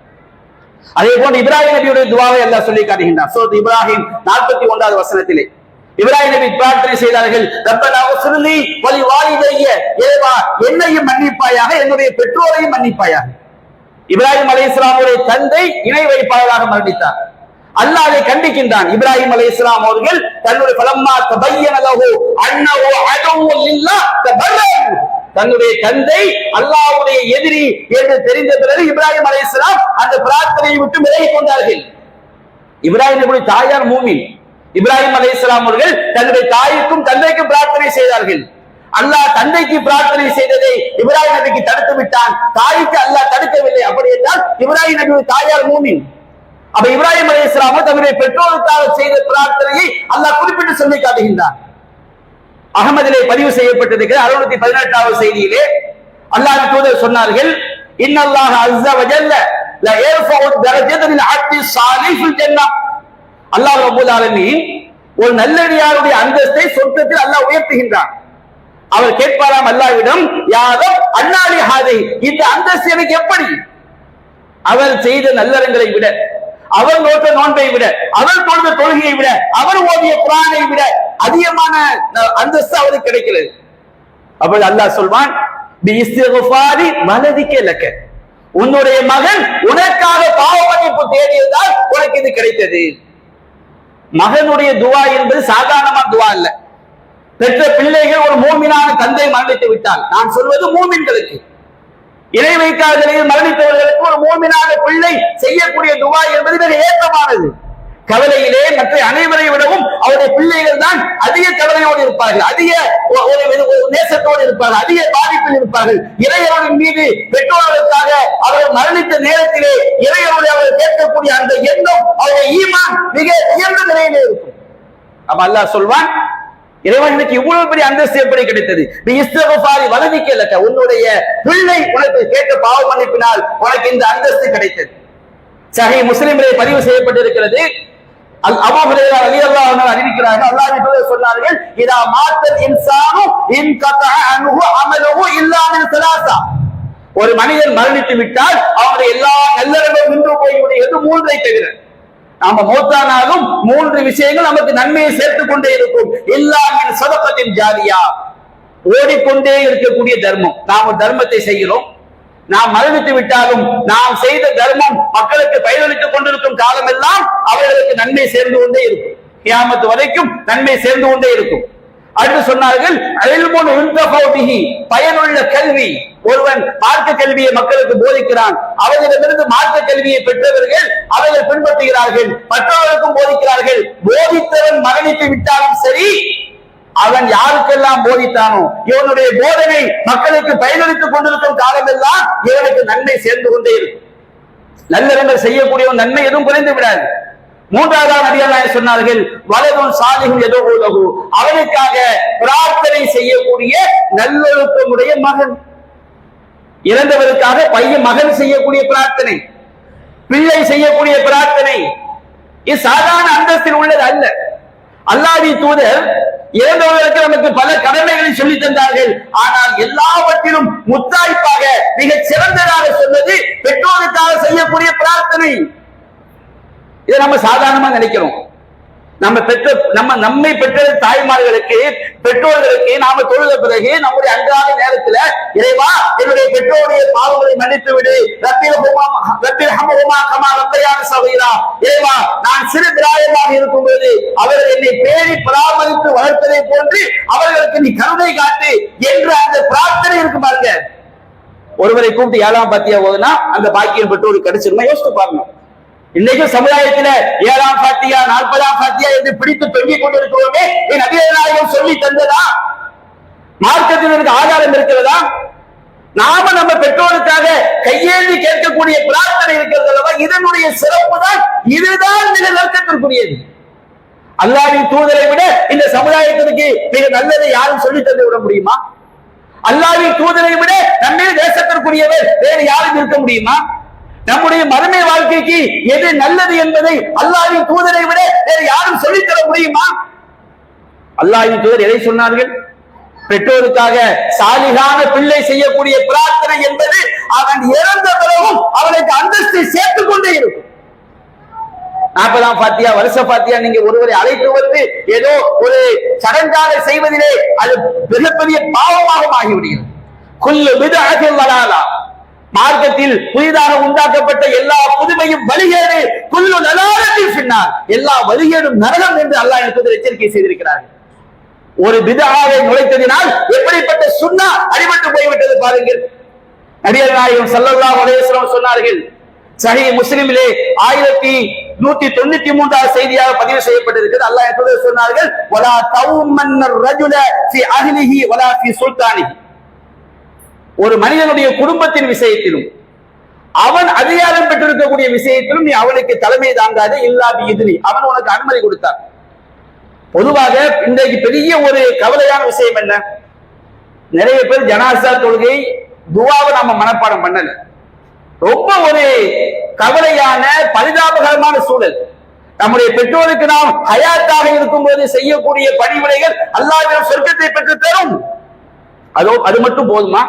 அதே போன்று இப்ராஹிம் நபியுடைய துஆவை அல்லாஹ் சொல்லி காட்டுகின்றார். சூரத் இப்ராஹிம் 41வது வசனத்திலே இப்ராஹிம் நபி பிரார்த்தனை செய்தார்கள், ரப்பனா உஸ்ருலி வலி வாலிதைய, இறைவா என்னையும் மன்னிப்பாயாக, என்னுடைய பெற்றோரையும் மன்னிப்பாயாக. இப்ராஹிம் அலைஹிஸ்ஸலாமுடைய தந்தை இணை வைப்பாளராக மரணித்தார். அல்லாஹ் அதை கண்டிக்கின்றான். இப்ராஹிம் அலைஹிஸ்ஸலாம் அவர்கள் தன்னுடைய ஃபலம்மா தபய்யன லஹு அன்னஹு அதுவ்வு லில்லாஹ் தபர்ரஹு, தன்னுடைய தந்தை அல்லாஹ்வுடைய எதிரி என்று தெரிந்த பிறகு இப்ராஹிம் அலைஹிஸ்ஸலாம் அந்த பிரார்த்தனையை விட்டு விலகிக் கொண்டார்கள். இப்ராஹிம் நபியுடைய தாயார் மூமின். இப்ராஹிம் அலைஹிஸ்ஸலாம் அவர்கள் தன்னுடைய தாய்க்கும் தந்தைக்கும் பிரார்த்தனை செய்தார்கள். அல்லாஹ் தந்தைக்கு பிரார்த்தனை செய்ததை இப்ராஹிம் நபிக்கு தடுத்து விட்டான், தாய்க்கு அல்லாஹ் தடுக்கவில்லை. அப்படி என்றால் இப்ராஹிம் நபியுடைய தாயார் மூமின். அப்ப இப்ராஹிம் அலைஹிஸ்ஸலாம் தன்னுடைய பெற்றோருக்காக செய்த பிரார்த்தனையை அல்லாஹ் குறிப்பிட்டு சொல்லி காட்டுகின்றான். அகமதிலே பதிவு செய்யப்பட்டிருக்கிற 618வது செய்தியிலே அல்லாஹ்வின் தூதர் சொன்னார்கள், இன்னல்லாஹ அஸ்ஸ வ ஜல்ல லா யர்ஃபஉ தரஜத மின் அப்தி ஸாலிஹ் ஃபில் ஜன்னah, அல்லாஹ் ரப்பல் ஆலமீன் ஒரு நல்லடியாருடைய அந்தஸ்தை சொர்க்கத்தில் அல்லாஹ் உயர்த்துகின்றான். அவர் கேட்பாராம் அல்லாஹ்விடம், யாரும் அன்னாலி ஹாதை, இந்த அந்தஸ்து எனக்கு எப்படி? அவர் செய்த நல்லறங்களை விட, அவர் நோட்ட நோன்பை விட, அவர் தொழுத தொழுகையை விட, அவர் ஓதிய குர்ஆனை விட அதிகமான அந்தஸ்து அவருக்கு கிடைக்கிறது. அப்படி அல்லாஹ் சொல்வான், பி இஸ்திக்ஃபாரி வலதிக லக, உன்னுடைய மகன் உனக்காக பாவ மன்னிப்பு தேடியதால் உனக்கு இது கிடைத்தது. மகனுடைய துவா என்பது சாதாரணமான துவா இல்ல. பெற்ற பிள்ளைகள் ஒரு மூமினான தந்தை மரணித்து விட்டால், நான் சொல்வது மூமின்களுக்கு, இணை வைக்காத நிலையில் மரணித்தவர்களுக்கு ஒரு மூமினான பிள்ளை செய்யக்கூடிய துவா என்பது மிக ஏற்றமானது. கவலையிலே மற்ற அனைவரை விடவும் அவருடைய பிள்ளைகள் தான் அதிக கவலையோடு இருப்பார்கள், அதிக நேசத்தோடு இருப்பார்கள், அதிக பாதிப்பில் இருப்பார்கள். இறைவனின் மீது பெற்றோர்களுக்காக அவர்கள் மரணித்த நேரத்திலே இறைவனுடைய அவர்கள் கேட்கக்கூடிய அந்த எண்ணம் அவருடைய ஈமான் மிக உயர்ந்த நிலையிலே இருக்கும். அப்ப அல்லாஹ் சொல்வான், இறைவனுக்கு இவ்வளவு பெரிய அந்தஸ்து எப்படி கிடைத்தது? வலதிக்க, உன்னுடைய பிள்ளை உனக்கு கேட்ட பாவ மன்னிப்பினால் உனக்கு இந்த அந்தஸ்து கிடைத்தது. சஹீஹ் முஸ்லிமிலே பதிவு செய்யப்பட்டிருக்கிறது. அபூ ஹுரைரா ரலியல்லாஹு அன்ஹு அறிவிக்கிறார்கள், அல்லாஹ்வின் சொன்னார்கள், இதா மாத்தல் இன்சானு இன்கதஅ அன்ஹு அமலுஹு இல்லா மின் ஸலாஸா. ஒரு மனிதன் மரணித்து விட்டால் அவருடைய எல்லா நல்லறங்களும் நின்று போய்விடுகிறது, மூன்றை தவிர. நாம மௌத்தானாலும் மூன்று விஷயங்கள் நமக்கு நன்மையை சேர்த்துக் கொண்டே இருக்கும். இல்லா மின் ஸதகத்தின் ஜாரியா, ஓடிக்கொண்டே இருக்கக்கூடிய தர்மம். நாம் தர்மத்தை செய்கிறோம், நாம் மரணித்து விட்டாலும் நாம் செய்த தர்மம் மக்களுக்கு பயனளித்துக் கொண்டிருக்கும் காலம் எல்லாம் அவர்களுக்கு நன்மை சேர்ந்து கொண்டே இருக்கும், கியாமத் வரைக்கும் நன்மை சேர்ந்து கொண்டே இருக்கும். அடுத்து சொன்னார்கள், பயனுள்ள கல்வி. ஒருவன் மார்க்க கல்வியை மக்களுக்கு போதிக்கிறான், அவர்களிடமிருந்து மார்க்க கல்வியை பெற்றவர்கள் அவர்கள் பின்பற்றுகிறார்கள், மற்றவர்களுக்கும் போதிக்கிறார்கள். போதித்தவன் மரணித்து விட்டாலும் சரி, அவன் யாருக்கெல்லாம் போதித்தானோ இவனுடைய போதனை மக்களுக்கு பயனளித்துக் கொண்டிருக்கும் காலம் எல்லாம் இவனுக்கு நன்மை சேர்ந்து கொண்டே இருக்கும். நல்லறங்கள் செய்யக்கூடியவன் நன்மை எதுவும் குறைந்து விடாது. மூன்றாவது நபிகள் சொன்னார்கள், வலதுன் சாலிஹுன் யதுஉலஹு, அவனுக்காக பிரார்த்தனை செய்யக்கூடிய நல்லொழுக்கமுடைய மகன். இறந்தவருக்காக பையன் மகன் செய்யக்கூடிய பிரார்த்தனை, பிள்ளை செய்யக்கூடிய பிரார்த்தனை, இது சாதாரண அந்தஸ்தில் உள்ளது அல்ல. அல்லாஹ்வின் தூதர் இறந்தவர்களுக்கு நமக்கு பல கடமைகளை சொல்லி தந்தார்கள். ஆனால் எல்லாவற்றிலும் முத்தாய்ப்பாக மிகச் சிறந்ததாக சொன்னது பெற்றோருக்காக செய்யக்கூடிய பிரார்த்தனை. இதை நம்ம சாதாரணமா நினைக்கிறோம். நம்மை பெற்ற தாய்மார்களுக்கு, பெற்றோர்களுக்கு நாம தொழுத பிறகு நம்முடைய அன்றாட நேரத்துல, இறைவா என்னுடைய பெற்றோருடைய பாவங்களை மன்னித்து விடு, இறைவா நான் சிறு பிராயமாக இருக்கும் பொழுது அவர்கள் என்னை பேணி பராமரித்து வளர்ப்பதை போன்று அவர்களுக்கு நீ கருணை காட்டு என்ற அந்த பிரார்த்தனை இருக்கு பாருங்க. ஒருவரை கூப்பிட்டு 7ஆம் பாத்தியா போதுனா அந்த பாக்கியம் பெற்றோருக்கு கிடைச்சிருமா? யோசித்து பாருங்க. இன்னைக்கு சமுதாயத்தில் 7ஆம் பாத்தியா 40ஆம் பாத்தியா என்று பிடித்து தொங்கிக் கொண்டிருக்கிறோமே, நபிகள் நாயகம் சொல்லி தந்ததா? மார்க்கத்தில் ஆதாரம் இருக்கிறதா? நாம நம்ம பெற்றோருக்காக கையேந்தி கேட்கக்கூடிய பிரார்த்தனை இருக்கிறது அல்லவா? இதனுடைய சிறப்பு தான், இதுதான் மிக நெருக்கத்திற்குரியது. அல்லாஹ்வின் தூதரை விட இந்த சமுதாயத்திற்கு மிக நல்லதை யாரும் சொல்லி தந்து விட முடியுமா? அல்லாஹ்வின் தூதரை விட நம்மே தேசத்திற்குரியவர் வேறு யாரும் இருக்க முடியுமா? நம்முடைய மறுமை வாழ்க்கைக்கு எது நல்லது என்பதை அல்லாஹ்வின் தூதரை விட வேறு யாரும் சொல்லித்தர முடியுமா? அல்லாஹ்வின் தூதர் எதை சொன்னார்கள்? பெற்றோருக்காக சாலிகான பிள்ளை செய்யக்கூடிய பிரார்த்தனை என்பது அவன் இறந்த பிறகும் அவனுக்கு அந்தஸ்தை சேர்த்துக் கொண்டே இருக்கும். 40ஆம் பாத்தியா வருஷ பாத்தியா நீங்க ஒருவரை அழைத்து வந்து ஏதோ ஒரு சடங்காக செய்வதிலே அது மிகப்பெரிய பாவமாக ஆகிவிடுகிறது. குல்லு பித்அத்தின் ضلالة, மார்க்கத்தில் புதிதாக உண்டாக்கப்பட்ட எல்லா புதுமையும் வழிகேடு, குல்லு ضلالத்தின் பின்னால், எல்லா வழிகேடும் நரகம் என்று அல்லாஹ் எனக்கு எச்சரிக்கை செய்திருக்கிறார்கள். ஒரு பித்ஆவை நுழைத்ததினால் எப்படிப்பட்ட சுன்னா அடிபட்டு போய்விட்டது பாருங்கள். நபிகள் நாயகம் ஸல்லல்லாஹு அலைஹி வஸல்லம் சொன்னார்கள், சஹீஹ் முஸ்லிமிலே 1193வது செய்தியாக பதிவு செய்யப்பட்டிருக்கிறது. அல்லாஹ் தூதர் சொன்னார்கள், வலா தவுமன்னர் ரஜுல ஃபி அஹ்லிஹி வலா ஃபி சுல்தானிஹி, ஒரு மனிதனுடைய குடும்பத்தின் விஷயத்திலும் அவன் அதிகாரம் பெற்றிருக்கக்கூடிய விஷயத்திலும் நீ அவனுக்கு தலைமை தாங்காதே, இல்லா பிஇذنி, அவன் உனக்கு அனுமதி கொடுத்தான். பொதுவாக இன்றைக்கு பெரிய ஒரு கவலையான விஷயம் என்ன? நிறைய பேர் ஜனாசா தொழுகை துஆவை நாம மனப்பாடம் பண்ணல. ரொம்ப ஒரு கவலையான பரிதாபகரமான சூழல். நம்முடைய பெற்றோருக்கு நாம் ஹயாத்தாக இருக்கும் போது செய்யக்கூடிய பணிவிடைகள் அல்லாஹ்வின் சொர்க்கத்தை பெற்று தரும். அது மட்டும் போதுமா?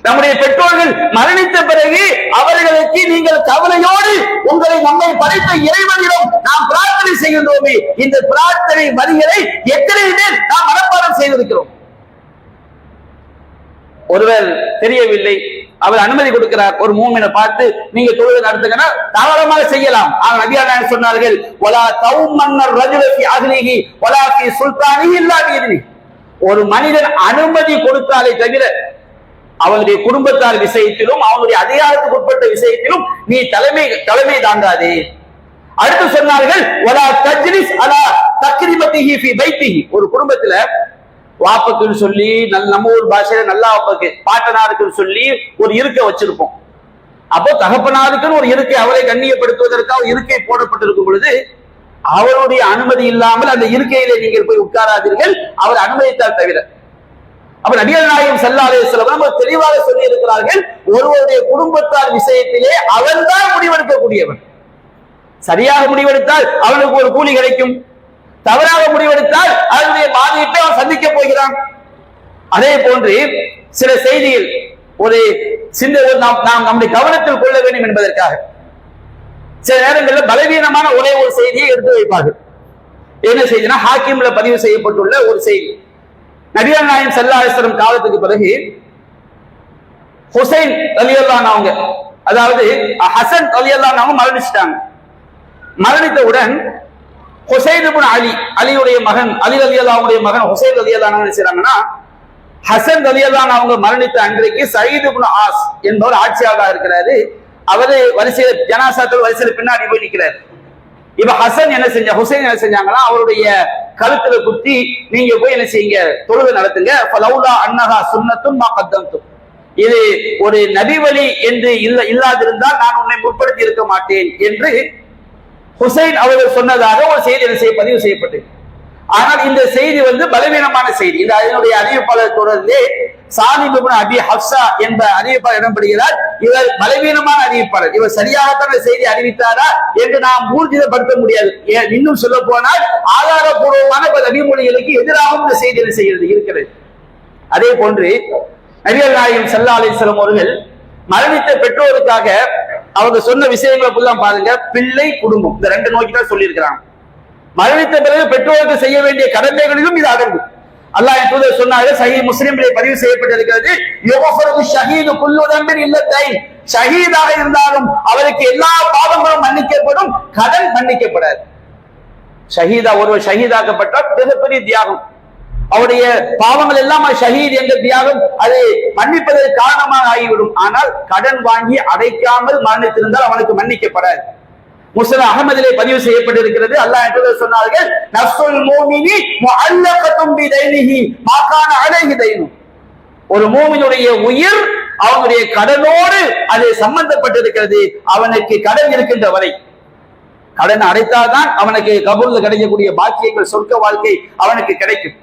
நம்முடைய பெற்றோர்கள் மரணித்த பிறகு அவர்களுக்கு நீங்கள் கவலையோடு உங்களை நம்மை படைத்த இறைவனிடம் நாம் பிரார்த்தனை செய்கின்றோமே, இந்த பிரார்த்தனை வரிகளை எத்தனை பேர் நாம் மனப்பாடம் செய்திருக்கிறோம்? ஒருவர் தெரியவில்லை, அவர் அனுமதி கொடுக்கிறார். ஒரு மூமினை பார்த்து நீங்க தொழுகை நடத்துங்கன்னா தாராளமாக செய்யலாம். ஆனால் நபிகள் நாயகம் சொன்னார்கள், வலா தௌமன்னர் ரஜுல ஃபி அஹ்லிஹி வலா ஃபி சுல்தானிஹி இல்லா பிஇذنி. ஒரு மனிதன் அனுமதி கொடுத்தாலே தவிர அவனுடைய குடும்பத்தார் விஷயத்திலும் அவனுடைய அதிகாரத்துக்கு உட்பட்ட விஷயத்திலும் நீ தலைமை தாங்காதே. அடுத்து சொன்னார்கள், வலா தஜ்லிஸ் அலா தக்ரிமத்திஹி ஃபி பைத்திஹி. ஒரு குடும்பத்துல வாப்பக்குன்னு சொல்லி நம்ம ஊர் பாஷையில நல்லா வாப்பக்கு பாட்டனாருக்குன்னு சொல்லி ஒரு இருக்கை வச்சிருப்போம். அப்போ தகப்பனாருக்குன்னு ஒரு இருக்கை, அவரை கண்ணியப்படுத்துவதற்காக ஒரு இருக்கை போடப்பட்டிருக்கும் பொழுது அவருடைய அனுமதி இல்லாமல் அந்த இருக்கையிலே நீங்கள் போய் உட்காராதீர்கள், அவர் அனுமதித்தால் தவிர. அப்ப நபிகள் நாயகம் ஸல்லல்லாஹு அலைஹி வஸல்லம் தெளிவாக சொல்லி இருக்கிறார்கள், ஒருவருடைய குடும்பத்தார் விஷயத்திலே அவன்தான் முடிவெடுக்கக்கூடியவன். சரியாக முடிவெடுத்தால் அவனுக்கு ஒரு கூலி கிடைக்கும், தவறாக முடிவெடுத்தால் அதனுடைய பாதிப்பை அவன் சந்திக்க போகிறான். அதே போன்று சில செய்திகள் ஒரு நாம் நம்முடைய கவனத்தில் கொள்ள வேண்டும் என்பதற்காக சில நேரங்களில் பலவீனமான ஒரே ஒரு செய்தியை எடுத்து வைப்பார்கள். என்ன செய்தினா, ஹாக்கிம்ல பதிவு செய்யப்பட்டுள்ள ஒரு செய்தி. நபிகள் நாயகம் ஸல்லல்லாஹு அலைஹி வஸல்லம் காலத்துக்கு பிறகு ஹுசைன் ரலியல்லாஹு அன்ஹு அவங்க, அதாவது ஹசன் ரலியல்லாஹு அன்ஹு மரணிச்சிட்டாங்க. மரணித்தவுடன் ஹுசைன் இப்னு அலியுடைய மகன் அலி ரலியல்லாஹு அன்ஹுடைய மகன் ஹுசைன் ரலியல்லாஹு அன்ஹு என்ன செய்றாங்கன்னா, ஹசன் ரலியல்லாஹு அன்ஹு அவங்க மரணித்த அன்றைக்கு சயீத் இப்னு ஆஸ் என்பவர் ஆட்சியாளராக இருக்கிறாரு. அவரு வரிசையில் ஜனாசாக்கள் வரிசையில் பின்னாடி போய் நிற்கிறார். இப்ப ஹுசைன் என்ன செஞ்சாங்கன்னா, அவருடைய கழுத்துல குத்தி நீங்க போய் என்ன செய்யுங்க, தொழுகை நடத்துங்க. ஃபலௌலா அன்னஹா சுன்னத்துன் மா கத்தம்து. இது ஒரு நபி வழி என்று இல்லாதிருந்தால் நான் உன்னை முற்படுத்தி இருக்க மாட்டேன் என்று ஹுசைன் அவர்கள் சொன்னதாக ஒரு செய்தி பதிவு செய்யப்பட்டது. ஆனால் இந்த செய்தி பலவீனமான செய்தி. இந்த அதனுடைய அறிவிப்பாளர் தொடர்ந்து சாலிம் இப்னு அபி ஹப்ஸா என்ற அறிவிப்பாளர் இடம்பெறுகிறார். இவர் பலவீனமான அறிவிப்பாளர். இவர் சரியாகத்தான் செய்தி அறிவித்தாரா என்று நாம் ஊர்ஜிதப்படுத்த முடியாது. இன்னும் சொல்ல போனால் ஆதாரபூர்வமான நபிமொழிகளுக்கு எதிராகவும் இந்த செய்தி என்ன செய்கிறது இருக்கிறது. அதே போன்று நபிகள் நாயகம் ஸல்லல்லாஹு அலைஹி வஸல்லம் அவர்கள் மரணித்த பெற்றோருக்காக அவங்க சொன்ன விஷயங்களை புல்லாம் பாருங்க. பிள்ளை, குடும்பம், இந்த ரெண்டு நோக்கி தான் சொல்லி இருக்கிறாங்க. மரணித்த பிறகு பெற்றோருக்கு செய்ய வேண்டிய கடமைகளிலும் இது அடங்கும். அல்லாஹ் தூதர் சொன்னார்கள், சஹீஹ் முஸ்லிமிலே பதிவு செய்யப்பட்டிருக்கிறது, யுஃபரு ஷஹீது குல்லு தம்பின் இல்லத்தை. ஷஹீதாக இருந்தாலும் அவருக்கு எல்லா பாவங்களும் மன்னிக்கப்படும், கடன் மன்னிக்கப்படாது. ஒருவர் ஷஹீதாக்கப்பட்டால் மிகப்பெரிய தியாகம். அவருடைய பாவங்கள் எல்லாம் ஷஹீத் என்ற தியாகம் அது மன்னிப்பதற்கு காரணமாக ஆகிவிடும். ஆனால் கடன் வாங்கி அடைக்காமல் மரணித்திருந்தால் அவனுக்கு மன்னிக்கப்படாது. முஸ்னத் அஹ்மதிலே பதிவு செய்யப்பட்டிருக்கிறது. அல்லாஹ் தூதர் சொன்னார்கள், நஃப்ஸுல் மூமினி முஅல்லகத்துன் பிதைனிஹி மா கான அலைஹி தைனு. ஒரு மூமினுடைய உயிர் அவனுடைய கடனோடு அது சம்பந்தப்பட்டிருக்கிறது. அவனுக்கு கடன் இருக்கின்ற வரை கடன் அடைத்தால்தான் அவனுக்கு கபூர்ல கிடைக்கக்கூடிய பாக்கியங்கள், சொர்க்க வாழ்க்கை அவனுக்கு கிடைக்கும்.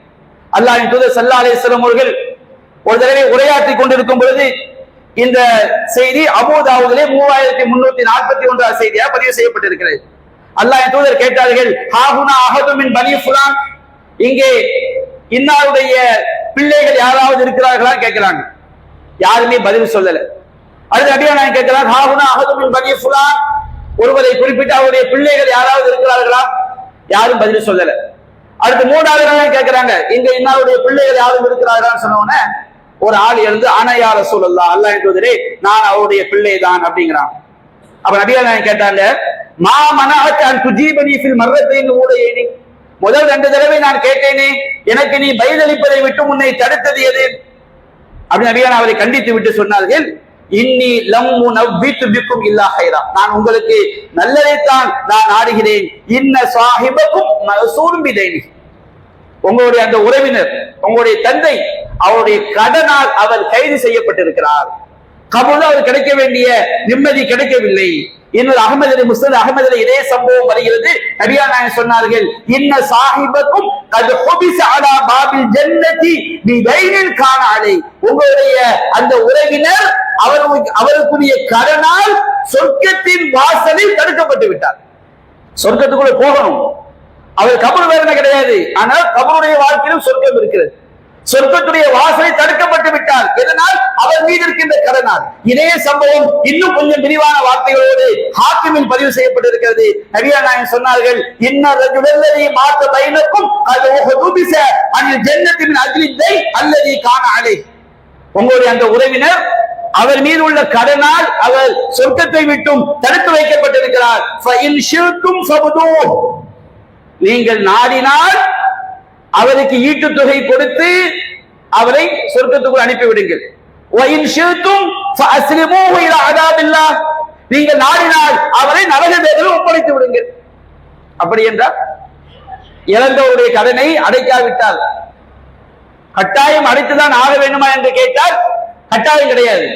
அல்லாஹ்வின் தூதர் ஸல்லல்லாஹு அலைஹி வஸல்லம் அவர்கள் ஒரு தடவை உரையாற்றி கொண்டிருக்கும் பொழுது இந்த செய்தி அபூ தாவூதிலே 3341 செய்தியாக பதிவு செய்யப்பட்டிருக்கிறது. அல்லாஹ்வின் தூதர் கேட்டார்கள், ஹாஹுனா அஹது மின் பனி ஃபுலான், இங்கே இன்னாருடைய பிள்ளைகள் யாராவது இருக்கிறார்களா கேட்கிறாங்க. யாருமே பதில் சொல்லல. அடுத்து நபிகள் நாயகம் கேட்கிறார், ஹாஹுனா அஹது மின் பனி ஃபுலான், ஒருவரை குறிப்பிட்டு அவருடைய பிள்ளைகள் யாராவது இருக்கிறார்களா? யாரும் பதில் சொல்லல. அடுத்து மூன்றாவது கேட்கிறாங்க, இங்க இன்னாருடைய பிள்ளைகள் யாரும் இருக்கிறார்களான்னு சொன்ன உடனே ஒரு ஆள் எழுந்து, அனயா ரசூலுல்லாஹ், அல்லாஹ்வின் தூதரே நான் அவருடைய பிள்ளை தான் அப்படிங்கிறான். அப்ப நபிகள் நாயகம் கேட்டாங்க, மா மனஅக அன் துஜீபனி ஃபில் மர்ரத்தைன் ஊலையனி, முதல் 2 தடவை நான் கேட்டேனே, எனக்கு நீ பதிலளிப்பதை விட்டு உன்னை தடுத்தது எது? அப்படி நபிகள் அவரை கண்டித்து விட்டு சொன்னார்கள், இன்னி லம் நவ்வித்து பிக்கும் இல்லா ஹைரா, நான் உங்களுக்கு நல்லதைத்தான் நான் நாடுகிறேன். இன்ன சாஹிபக்கும் மஸூலும் பிதைனி, உங்களுடைய அந்த உறவினர், உங்களுடைய தந்தை, அவருடைய கடனால் அவர் கைது செய்யப்பட்டிருக்கிறார். கபூர்ல அவர் கிடைக்க வேண்டிய நிம்மதி கிடைக்கவில்லை. இன்னொரு முஸ்னத் அஹ்மதிலே இதே சம்பவம் வருகிறது. நபிகள் நாயகம் சொன்னார்கள், இன்ன சாஹிபக்கும் கத் ஹுபிஸ அலா பாபில் ஜன்னதி பிதைனின் கான அலை, உங்களுடைய அந்த உறவினர் அவருக்குரிய கடனால் சொர்க்கத்தின் வாசலில் தடுக்கப்பட்டு விட்டார். சொர்க்கத்துக்குள்ள போகணும், அவர் கபர் வேதனை கிடையாது, ஆனால் கபருடைய வாழ்க்கையிலும் சொர்க்கம் இருக்கிறது. சொர்க்கத்துடைய வாசலை தடுக்கப்பட்டு விட்டார். எதனால்? அவர் மீது இருக்கின்ற கடனால். இதே சம்பவம் இன்னும் கொஞ்சம் விரிவான வார்த்தைகளோடு ஹாக்கிமில் பதிவு செய்யப்பட்டிருக்கிறது. நபிகள் நாயகம் சொன்னார்கள், இன்ன ரஜுலல்லதி மாத பைனக்கும் அது உஹதுபிஸ அனில் ஜன்னத்தி மின் அஜ்லி தை அல்லதி கான அலை, உங்களுடைய அந்த உறவினர் அவர் மீது உள்ள கடனால் அவர் சொர்க்கத்தை விட்டும் தடுத்து வைக்கப்பட்டிருக்கிறார். நீங்கள் நாடினால் அவருக்கு ஈட்டுத்தொகை கொடுத்து அவரை சொர்க்கத்துக்குள் அனுப்பிவிடுங்கள். நீங்கள் நாடினால் அவரை நரக வேதனையில் ஒப்படைத்து விடுங்கள். அப்படி என்றால் இறந்தவருடைய கடனை அடைக்காவிட்டால் கட்டாயம் அடைத்துதான் ஆக வேண்டுமா என்று கேட்டால் கட்டாயம் கிடையாது.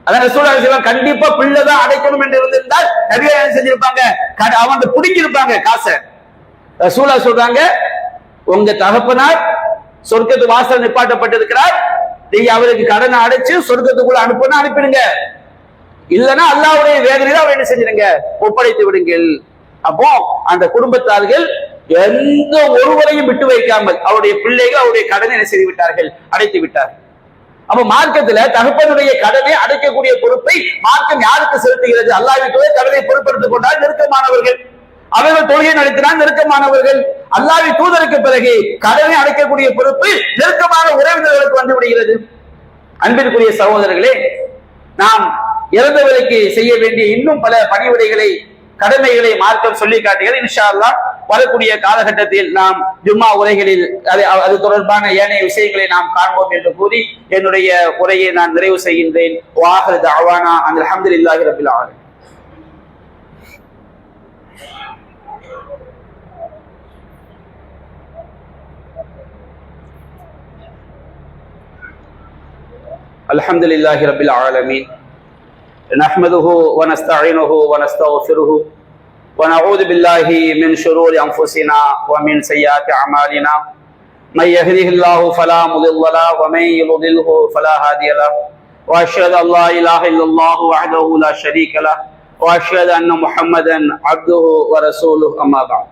அதான் ரசூலுல்லாஹி ஸல்லல்லாஹு அலைஹி வஸல்லம் கண்டிப்பா பிள்ளைதான் அடைக்கணும் என்று இருந்திருந்தால் நபிகள் என்ன செஞ்சிருப்பாங்க? அவங்க புடிங்கி இருப்பாங்க காசை. ரசூலுல்லாஹி சொல்றாங்க, உங்க தகப்பனார் சொர்க்கத்து வாசல் நிப்பாட்டப்பட்டிருக்கிறார், நீங்க அவருக்கு கடனை அடைச்சு சொர்க்கத்துக்குள்ள அனுப்புனா அனுப்பிடுங்க, இல்லைன்னா அல்லாஹ்வுடைய வேதனையில அவர் என்ன செஞ்சிருங்க, ஒப்படைத்து விடுங்கள். அப்போ அந்த குடும்பத்தார்கள் எந்த ஒருவரையும் விட்டு வைக்காமல் அவருடைய பிள்ளைகள் அவருடைய கடனை என்ன செய்து விட்டார்கள், அடைத்து விட்டார்கள். அப்ப மார்க்கத்துல தகப்பனுடைய கடனை அடைக்கக்கூடிய பொறுப்பை மார்க்கம் யாருக்கு செலுத்துகிறது? அல்லாஹ்வின் கடனை பொறுப்படுத்திக் கொண்டால் நெருக்கமானவர்கள், அவர்கள் தொழுகை நடத்தினால் நெருக்கமானவர்கள். அல்லாஹ்வின் தூதருக்கு பிறகு கடனை அடைக்கக்கூடிய பொறுப்பு நெருக்கமான உறவினர்களுக்கு வந்து விடுகிறது. அன்பிற்குரிய சகோதரர்களே, நாம் இறந்தவர்களுக்கு செய்ய வேண்டிய இன்னும் பல பணிவிடைகளை கடமைகளை மார்க்கம் சொல்லி காட்டுகிறது. இன்ஷா அல்லாஹ் வரக்கூடிய காலகட்டத்தில் நாம் ஜும்மா உரைகளில் அது தொடர்பான ஏனைய விஷயங்களை நாம் காண்போம் என்று கூறி என்னுடைய உரையை நான் நிறைவு செய்கின்றேன். வாஹிரு தஅவானா அல்ஹம்துலில்லாஹி ரப்பில் ஆலமீன். அல்ஹம்துலில்லாஹி ரப்பில் ஆலமீன். نحمده ونستعينه ونستغفره ونعوذ بالله من شرور أنفسنا ومن سيئات أعمالنا من يهده الله فلا مضل له ومن يضلله فلا هادي له وأشهد أن لا إله إلا الله وحده لا شريك له وأشهد أن محمدا عبده ورسوله أما بعد.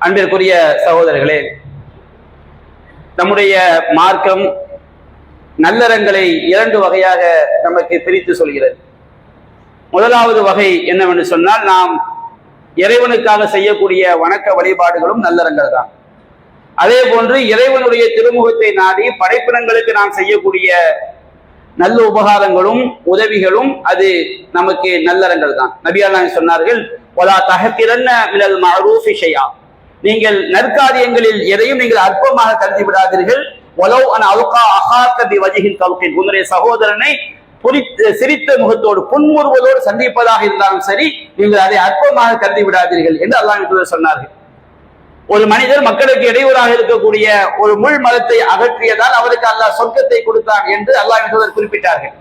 அன்பிற்குரிய சகோதரர்களே, நம்முடைய மார்க்கம் நல்லறங்களை இரண்டு வகையாக நமக்கு பிரித்து சொல்கிறது. முதலாவது வகை என்னவென்று சொன்னால், நாம் இறைவனுக்காக செய்யக்கூடிய வணக்க வழிபாடுகளும் நல்லறங்கள் தான். அதே போன்று இறைவனுடைய திருமுகத்தை நாடி படைப்பினங்களுக்கு நாம் செய்யக்கூடிய நல்ல உபகாரங்களும் உதவிகளும் அது நமக்கு நல்லறங்கள் தான். நபி அல்லாஹ் சொன்னார்கள், வலா தஹகிரன்ன மினல் மஅரூஃபி ஷைஆ, நீங்கள் நற்காரியங்களில் எதையும் நீங்கள் அற்பமாக கருதி விடாதீர்கள். வலவ் அன் அல்கா அஹாக பிவஜ்ஹின் தல்கின், உன்னுடைய சகோதரனை சிரித்த முகத்தோடு புன்முறுவதோடு சந்திப்பதாக இருந்தாலும் சரி, நீங்கள் அதை அற்பமாக கருதி விடாதீர்கள் என்று அல்லாஹ் சொன்னார்கள். ஒரு மனிதர் மக்களுக்கு இடையூறாக இருக்கக்கூடிய ஒரு முள் மரத்தை அகற்றியதால் அவருக்கு அல்லாஹ் சொர்க்கத்தை கொடுத்தான் என்று அல்லாஹ் குறிப்பிட்டார்கள்.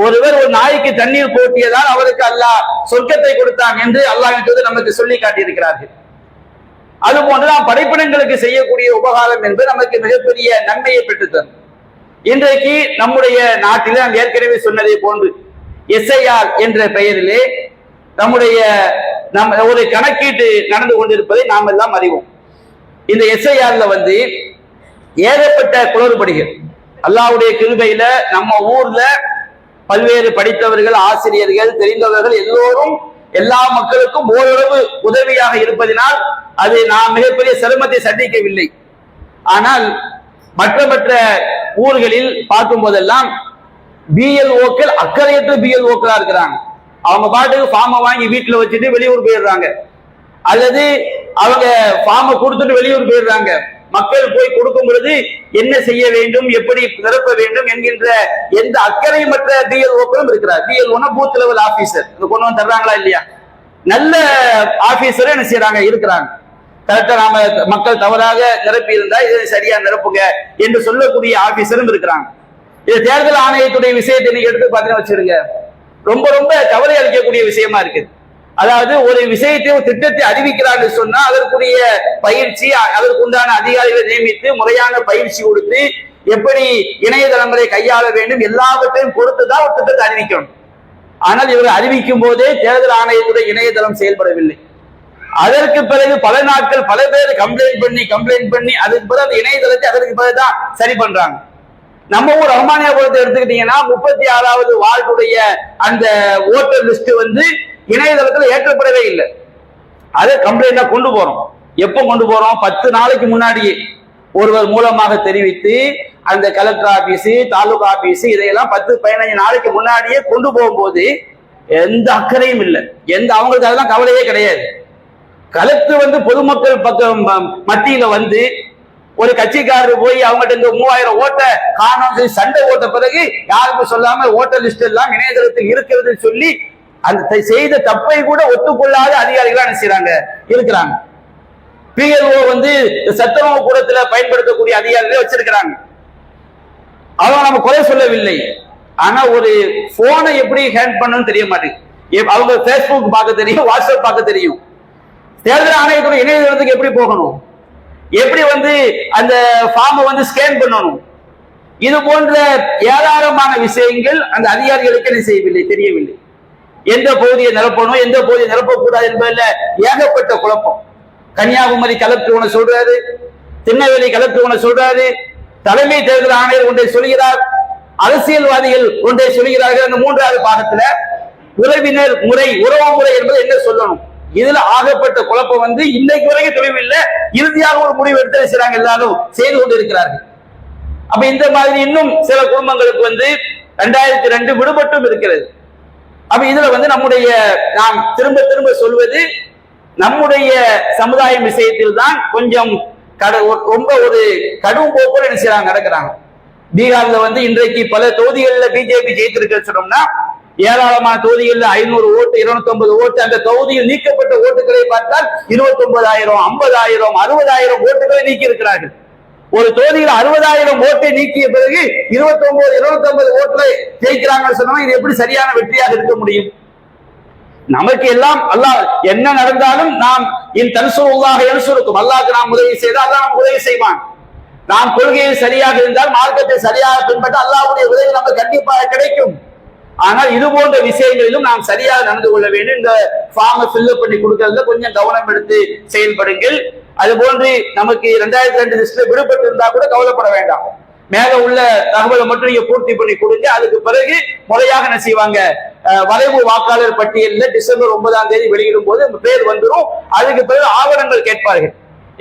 ஒருவர் ஒரு நாய்க்கு தண்ணீர் போட்டியதால் அவருக்கு அல்லாஹ் சொர்க்கத்தை கொடுத்தான் என்று அல்லாஹ் நமக்கு சொல்லி காட்டியிருக்கிறார்கள். அதுபோன்று நாம் படைப்பினங்களுக்கு செய்யக்கூடிய உபகாரம் என்பது நமக்கு மிகப்பெரிய நன்மையை பெற்றுத்தரும். இன்றைக்கு நம்முடைய நாட்டில் நாம் ஏற்கனவே சொன்னதை போன்று எஸ்ஐஆர் என்ற பெயரிலே நம்முடைய ஒரு கணக்கீட்டு நடந்து கொண்டிருப்பதை நாம் எல்லாம் அறிவோம். இந்த எஸ்ஐஆர்ல ஏகப்பட்ட குளறுபடிகள். அல்லாஹ்வுடைய கிருபையில நம்ம ஊர்ல பல்வேறு படித்தவர்கள், ஆசிரியர்கள், தெரிந்தவர்கள் எல்லோரும் எல்லா மக்களுக்கும் ஓரளவு உதவியாக இருப்பதனால் அது நாம் மிகப்பெரிய சிரமத்தை சந்திக்கவில்லை. ஆனால் மற்ற ஊர்களில் பார்க்கும் போதெல்லாம் பிஎல்ஓக்கள் அக்கறையற்ற பிஎல்ஓக்களா இருக்கிறாங்க. அவங்க பாட்டுக்கு ஃபார்மை வாங்கி வீட்டுல வச்சுட்டு வெளியூர் போயிடுறாங்க, அல்லது அவங்க ஃபார்மை கொடுத்துட்டு வெளியூர் போயிடுறாங்க. மக்கள் போய் கொடுக்கும் பொழுது என்ன செய்ய வேண்டும், எப்படி நிரப்ப வேண்டும் என்கின்ற எந்த அக்கறையமற்ற பிஎல்ஓக்களும் இருக்கிறார். பிஎல்ஓனா பூத் லெவல் ஆபீசர், கொண்டு வந்து தர்றாங்களா இல்லையா? நல்ல ஆபீசர் என்ன செய்யறாங்க, இருக்கிறாங்க. கரெக்டா நாம மக்கள் தவறாக நிரப்பி இருந்தா இதை சரியா நிரப்புங்க என்று சொல்லக்கூடிய ஆபீசரும் இருக்கிறாங்க. இது தேர்தல் ஆணையத்துடைய விஷயத்தை நீங்க எடுத்து பார்த்தீங்கன்னா வச்சிருங்க, ரொம்ப ரொம்ப கவலை அளிக்கக்கூடிய விஷயமா இருக்கு. அதாவது ஒரு விஷயத்தை, ஒரு திட்டத்தை அறிவிக்கிறான்னு சொன்னா அதற்குரிய பயிற்சி, அதற்குண்டான அதிகாரிகளை நியமித்து முறையான பயிற்சி கொடுத்து எப்படி இணையதளங்களை கையாள வேண்டும் எல்லாவற்றையும் பொறுத்துதான் ஒரு திட்டத்தை அறிவிக்கணும். ஆனால் இவர்கள் அறிவிக்கும் போதே தேர்தல் ஆணையத்துடைய இணையதளம் செயல்படவில்லை. அதற்கு பிறகு பல நாட்கள் பல பேர் கம்ப்ளைண்ட் பண்ணி அதுக்கு பிறகு அந்த இணையதளத்தை அதற்கு பிறகுதான் சரி பண்றாங்க. நம்ம ஊர் ரஹ்மானியாபுரத்தை எடுத்துக்கிட்டீங்கன்னா 36வது வார்டுடைய அந்த ஓட்டர் லிஸ்ட் இணையதளத்துல ஏற்றப்படவே இல்லை. அதை கம்ப்ளைண்டா கொண்டு போறோம். எப்ப கொண்டு போறோம்? 10 நாளைக்கு முன்னாடியே ஒருவர் மூலமாக தெரிவித்து அந்த கலெக்டர் ஆபீஸ், தாலுகா ஆபீஸ் இதையெல்லாம் 10-15 நாளைக்கு முன்னாடியே கொண்டு போகும்போது எந்த அக்கறையும் இல்லை, அவங்களுக்கு அதெல்லாம் கவலையே கிடையாது. கலெக்டர் வந்து பொதுமக்கள் பக்கம் மத்தியில வந்து ஒரு கட்சிக்காரர் போய் அவங்ககிட்ட இந்த 3000 ஓட்டை காணும் சண்டை ஓட்ட பிறகு யாருக்கும் சொல்லாம ஓட்டர் லிஸ்ட் எல்லாம் இணையதளத்தில் இருக்கிறது சொல்லி அந்த செய்த தப்பை கூட ஒத்துக்கொள்ளாத அதிகாரிகள் என்ன செய்யறாங்க இருக்கிறாங்க. பிஎல்ஓ வந்து சத்துணவு கூடத்துல பயன்படுத்தக்கூடிய அதிகாரிகளை வச்சிருக்கிறாங்க. அவங்க நம்ம குறை சொல்லவில்லை. ஆனா ஒரு போனை எப்படி ஹேண்ட் பண்ணணும்னு தெரிய மாட்டேங்குது. அவங்க பேஸ்புக் பார்க்க தெரியும், வாட்ஸ்அப் பார்க்க தெரியும். தேர்தல் ஆணையத்துடைய இணையதளத்துக்கு எப்படி போகணும், எப்படி வந்து அந்த ஃபார்மை வந்து ஸ்கேன் பண்ணணும், இது போன்ற ஏராளமான விஷயங்கள் அந்த அதிகாரிகளுக்கு என்ன செய்யவில்லை, தெரியவில்லை. எந்த பகுதியை நிரப்பணும், எந்த பகுதியை நிரப்பக்கூடாது என்பதில் ஏகப்பட்ட குழப்பம். கன்னியாகுமரி கலெக்டர் ஒன்று சொல்றாரு, திருநெல்வேலி கலெக்டர் ஒன்று சொல்றாரு, தலைமை தேர்தல் ஆணையர் ஒன்றை சொல்கிறார், அரசியல்வாதிகள் ஒன்றை சொல்கிறார்கள். அந்த 3வது பாகத்துல உறவினர் முறை, உறவு முறை என்பது என்ன சொல்லணும், இதுல ஆகப்பட்ட குழப்பம் வந்து இன்னைக்கு வரைக்கும் தெளிவில்லை. இறுதியாக ஒரு முடிவு எடுத்து செய்றாங்க, எல்லாரும் செய்து கொண்டு இருக்கிறார்கள். அப்ப இந்த மாதிரி இன்னும் சில குடும்பங்களுக்கு வந்து 2002 விடுபட்டும் இருக்கிறது. அப்ப இதுல வந்து நாம் திரும்ப திரும்ப சொல்வது, நம்முடைய சமுதாயம் விஷயத்தில் தான் கொஞ்சம் ரொம்ப ஒரு கடும் போக்குல என்ன செய்யறாங்க, நடக்கிறாங்க. பீகார்ல வந்து இன்றைக்கு பல தொகுதிகளில் பிஜேபி ஜெயித்திருக்க சொன்னோம்னா, ஏராளமான தொகுதிகளில் 500 ஓட்டு, 250 ஓட்டு, அந்த தொகுதியில் நீக்கப்பட்ட ஓட்டுகளை பார்த்தால் 29,000, 50,000, 60,000 ஓட்டுகளை நீக்கி இருக்கிறார்கள். ஒரு தொகுதியில் 60,000 ஓட்டை நீக்கிய பிறகு 29, 250 ஓட்டுகளை ஜெயிக்கிறாங்கன்னு சொன்னா இது எப்படி சரியான வெற்றியாக இருக்க முடியும்? நமக்கு எல்லாம் அல்லாஹ் என்ன நடந்தாலும் நாம் இன் தன்சுருல்லாஹ் யன்சுருக்கும், அல்லாஹ்க்கு நாம் உதவி செய்தால் அல்லாஹ் நமக்கு உதவி செய்வான். நாம் கொள்கையில் சரியாக இருந்தால், மார்க்கத்தை சரியாக பின்பற்ற அல்லாஹ்வுடைய உதவி நமக்கு கண்டிப்பாக கிடைக்கும். ஆனால் இது போன்ற விஷயங்களிலும் நாம் சரியாக நடந்து கொள்ள வேண்டும். இந்த ஃபார்மை ஃபில்அப் பண்ணி கொடுக்கறதுல கொஞ்சம் கவனம் எடுத்து செயல்படுங்கள். அது போன்று நமக்கு 2002 லிஸ்ட்ல விடுபட்டு இருந்தா கூட கவலைப்பட வேண்டாம். மேல உள்ள தகவலை மட்டும் நீங்க பூர்த்தி பண்ணி கொடுங்க. அதுக்கு பிறகு முறையாக என்ன செய்வாங்க, வரைவு வாக்காளர் பட்டியலில் டிசம்பர் 9ஆம் தேதி வெளியிடும் போது பேர் வந்துடும். அதுக்கு பிறகு ஆவணங்கள் கேட்பார்கள்.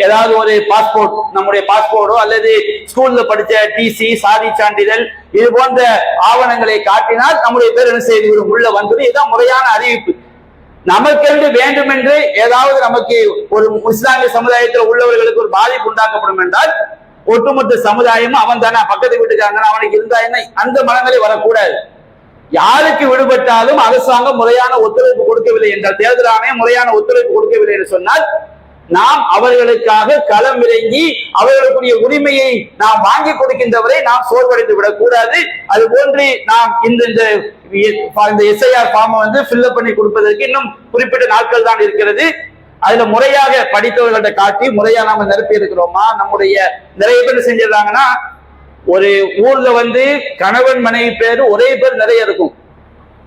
ஏதாவது ஒரு பாஸ்போர்ட், நம்முடைய பாஸ்போர்ட்டோ அல்லது ஸ்கூல்ல படிச்ச டிசி, சாதி சான்றிதழ், இது போன்ற ஆவணங்களை காட்டினால் நம்முடைய பேர் என்ன செய்து உள்ள வந்துடும். இதுதான் முறையான அறிவிப்பு. நமக்கென்று வேண்டும் என்று ஏதாவது நமக்கு ஒரு இஸ்லாமிய சமுதாயத்தில் உள்ளவர்களுக்கு ஒரு பாதிப்பு உண்டாக்கப்படும் என்றால் ஒட்டுமொத்த சமுதாயமும் அவன் தானே, பக்கத்து வீட்டுக்காரங்க அவனுக்கு இருந்தா என்ன, அந்த மனங்களை வரக்கூடாது. யாருக்கு விடுபட்டாலும் அரசாங்கம் முறையான ஒத்துழைப்பு கொடுக்கவில்லை என்றால், தேர்தல் ஆணையம் முறையான ஒத்துழைப்பு கொடுக்கவில்லை என்று சொன்னால், நாம் அவர்களுக்காக களம் இறங்கி அவர்களுக்குரிய உரிமையை நாம் வாங்கி கொடுக்கின்றவரை நாம் சோர்வடைந்து விடக்கூடாது. அது போன்று நாம் இந்த எஸ்ஐஆர் ஃபார்மை வந்து ஃபில்அப் பண்ணி கொடுப்பதற்கு இன்னும் குறிப்பிட்ட நாட்கள் தான் இருக்கிறது. அதுல முறையாக படித்தவர்கள்ட்ட காட்டி முறையா நாம நிரப்பி இருக்கிறோமா, நம்முடைய நிறைய பேர் செஞ்சிடறாங்கன்னா, ஒரு ஊர்ல வந்து கணவன் மனைவி பேரு ஒரே பேர் நிறைய இருக்கும்.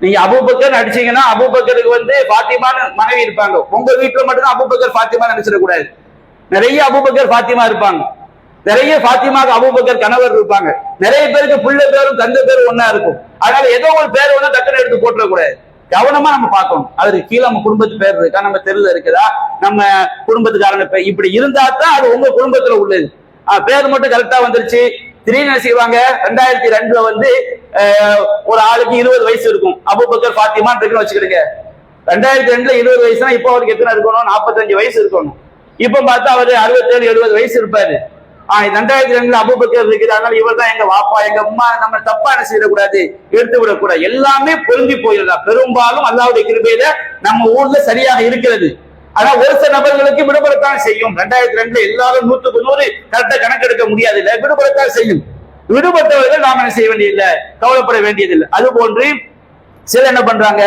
நீங்க அபூபக்கர் அடிச்சீங்கன்னா அபூபக்கருக்கு வந்து பாத்திமான்னு மனைவி இருப்பாங்க. உங்க வீட்டுல மட்டும்தான் அபூபக்கர் பாத்திமா நினைச்சிடக்கூடாது. நிறைய அபூபக்கர் பாத்திமா இருப்பாங்க, நிறைய பாத்திமாக்கு அபூபக்கர் கணவர் இருப்பாங்க, நிறைய பேருக்கு புள்ள பேரும் தந்தை பேரும் ஒன்னா இருக்கும். அதனால ஏதோ ஒரு பேர் ஒண்ணு டக்குனு எடுத்து போட்டுறக்கூடாது. கவனமா நம்ம பார்க்கணும். அதற்கு கீழே நம்ம குடும்பத்து பேர் இருக்கா, நம்ம தெருல இருக்குதா, நம்ம குடும்பத்துக்காரங்க இப்படி இருந்தா தான் அது உங்க குடும்பத்துல உள்ளது. பேர் மட்டும் கரெக்டா வந்துருச்சு. திடீர்னு என்ன செய்வாங்க, 2002 வந்து ஒரு ஆளுக்கு 20 வயசு இருக்கும், அபூபக்கர் ஃபாத்திமா இருக்குன்னு வச்சுக்கிடுங்க. 2002 20 வயசுனா இப்போ அவருக்கு எத்தனை இருக்கணும், 45 வயசு இருக்கணும். இப்ப பார்த்தா அவரு 67-70 வயசு இருப்பாரு. 2002 அபூபக்கர் இருக்குது, அதனால இவர் தான் எங்க வாப்பா எங்க அம்மா, நம்ம தப்பா என்ன செய்யக்கூடாது, எடுத்து விடக்கூடாது. எல்லாமே பொருந்தி போயிடலாம். பெரும்பாலும் அல்லாஹ்வுடைய கிருபையில நம்ம ஊர்ல சரியாக இருக்கிறது. ஆனா ஒரு சில நபர்களுக்கு விடுபடத்தான் செய்யும். 2002 எல்லாரும் 100க்கு 100 கரெக்டா கணக்கெடுக்க முடியாது, இல்ல, விடுபடத்தான் செய்யும். விடுபட்டவர்கள் நாம் என்ன செய்ய வேண்டியதில்லை, கவலைப்பட வேண்டியதில்லை. அது போன்று சில என்ன பண்றாங்க,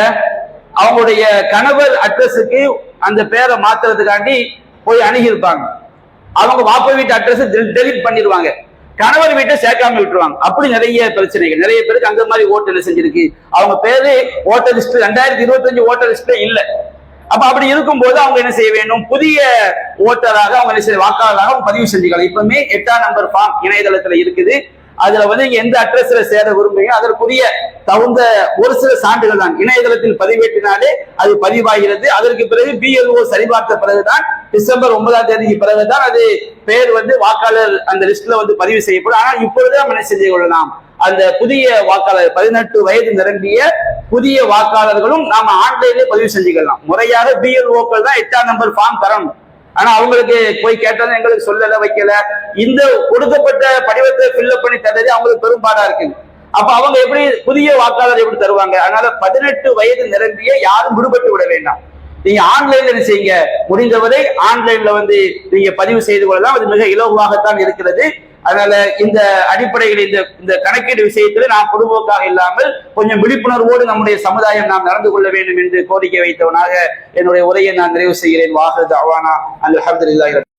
அவங்களுடைய கணவர் அட்ரஸுக்கு அந்த பேரை மாத்துறதுக்காண்டி போய் அணுகியிருப்பாங்க. அவங்க வாப்ப வீட்டு அட்ரஸ் டெலிட் பண்ணிடுவாங்க, கணவர் வீட்டை சேர்க்காம விட்டுருவாங்க. அப்படி நிறைய பிரச்சனைகள், நிறைய பேருக்கு அந்த மாதிரி ஓட்டர் செஞ்சிருக்கு. அவங்க பேரு ஓட்டர் லிஸ்ட் 2025 ஓட்டர் லிஸ்ட்ல இல்ல. அப்ப அப்படி இருக்கும்போது அவங்க என்ன செய்ய வேண்டும், புதிய ஓட்டராக அவங்க என்ன செய்ய, வாக்காளராக அவங்க பதிவு செஞ்சுக்கலாம். இப்பவுமே 8ஆம் நம்பர் ஃபார்ம் இணையதளத்துல இருக்குது. அதுல வந்து எந்த அட்ரஸ்ல சேர விரும்புங்க அதற்குரிய தகுந்த ஒரு சில சான்றுகள் தான் இணையதளத்தில் பதிவேற்றினாலே அது பதிவாகிறது. அதற்கு பிறகு பிஎல்ஓ சரிபார்த்த பிறகுதான் டிசம்பர் 9ஆம் தேதிக்கு பிறகுதான் அது பேர் வந்து வாக்காளர் அந்த லிஸ்ட்ல வந்து பதிவு செய்யப்படும். ஆனால் இப்பொழுது நம்ம என்ன செஞ்சு கொள்ளலாம், அந்த புதிய வாக்காளர் 18 வயது நிரம்பிய புதிய வாக்காளர்களும் நாம ஆன்லைன்ல பதிவு செஞ்சுக்கலாம். முறையாக பிஎல்ஓக்கள் தான் 8ஆம் நம்பர் ஃபார்ம் தரணும். ஆனா அவங்களுக்கு போய் கேட்டாலும் எங்களுக்கு சொல்லல, வைக்கல. இந்த கொடுக்கப்பட்ட படிவத்தை ஃபில்அப் பண்ணி தர்றது அவங்களுக்கு பெரும்பாடா இருக்கு. அப்ப அவங்க எப்படி புதிய வாக்காளர் எப்படி தருவாங்க? அதனால 18 வயது நிரம்பிய யாரும் விடுபட்டு விட வேண்டாம். நீங்க ஆன்லைன்ல என்ன செய்யுங்க, முடிந்தவரை ஆன்லைன்ல வந்து நீங்க பதிவு செய்து கொள்ளலாம். அது மிக இலகுவாகத்தான் இருக்கிறது. அதனால இந்த அடிப்படையில் இந்த கணக்கீடு விஷயத்துல நான் பொதுபோக்காக இல்லாமல் கொஞ்சம் விழிப்புணர்வோடு நம்முடைய சமுதாயம் நாம் நடந்து கொள்ள வேண்டும் என்று கோரிக்கை வைத்தவனாக என்னுடைய உரையை நான் நிறைவு செய்கிறேன். வாஹது அவானா அல்ஹம்துலில்லாஹி.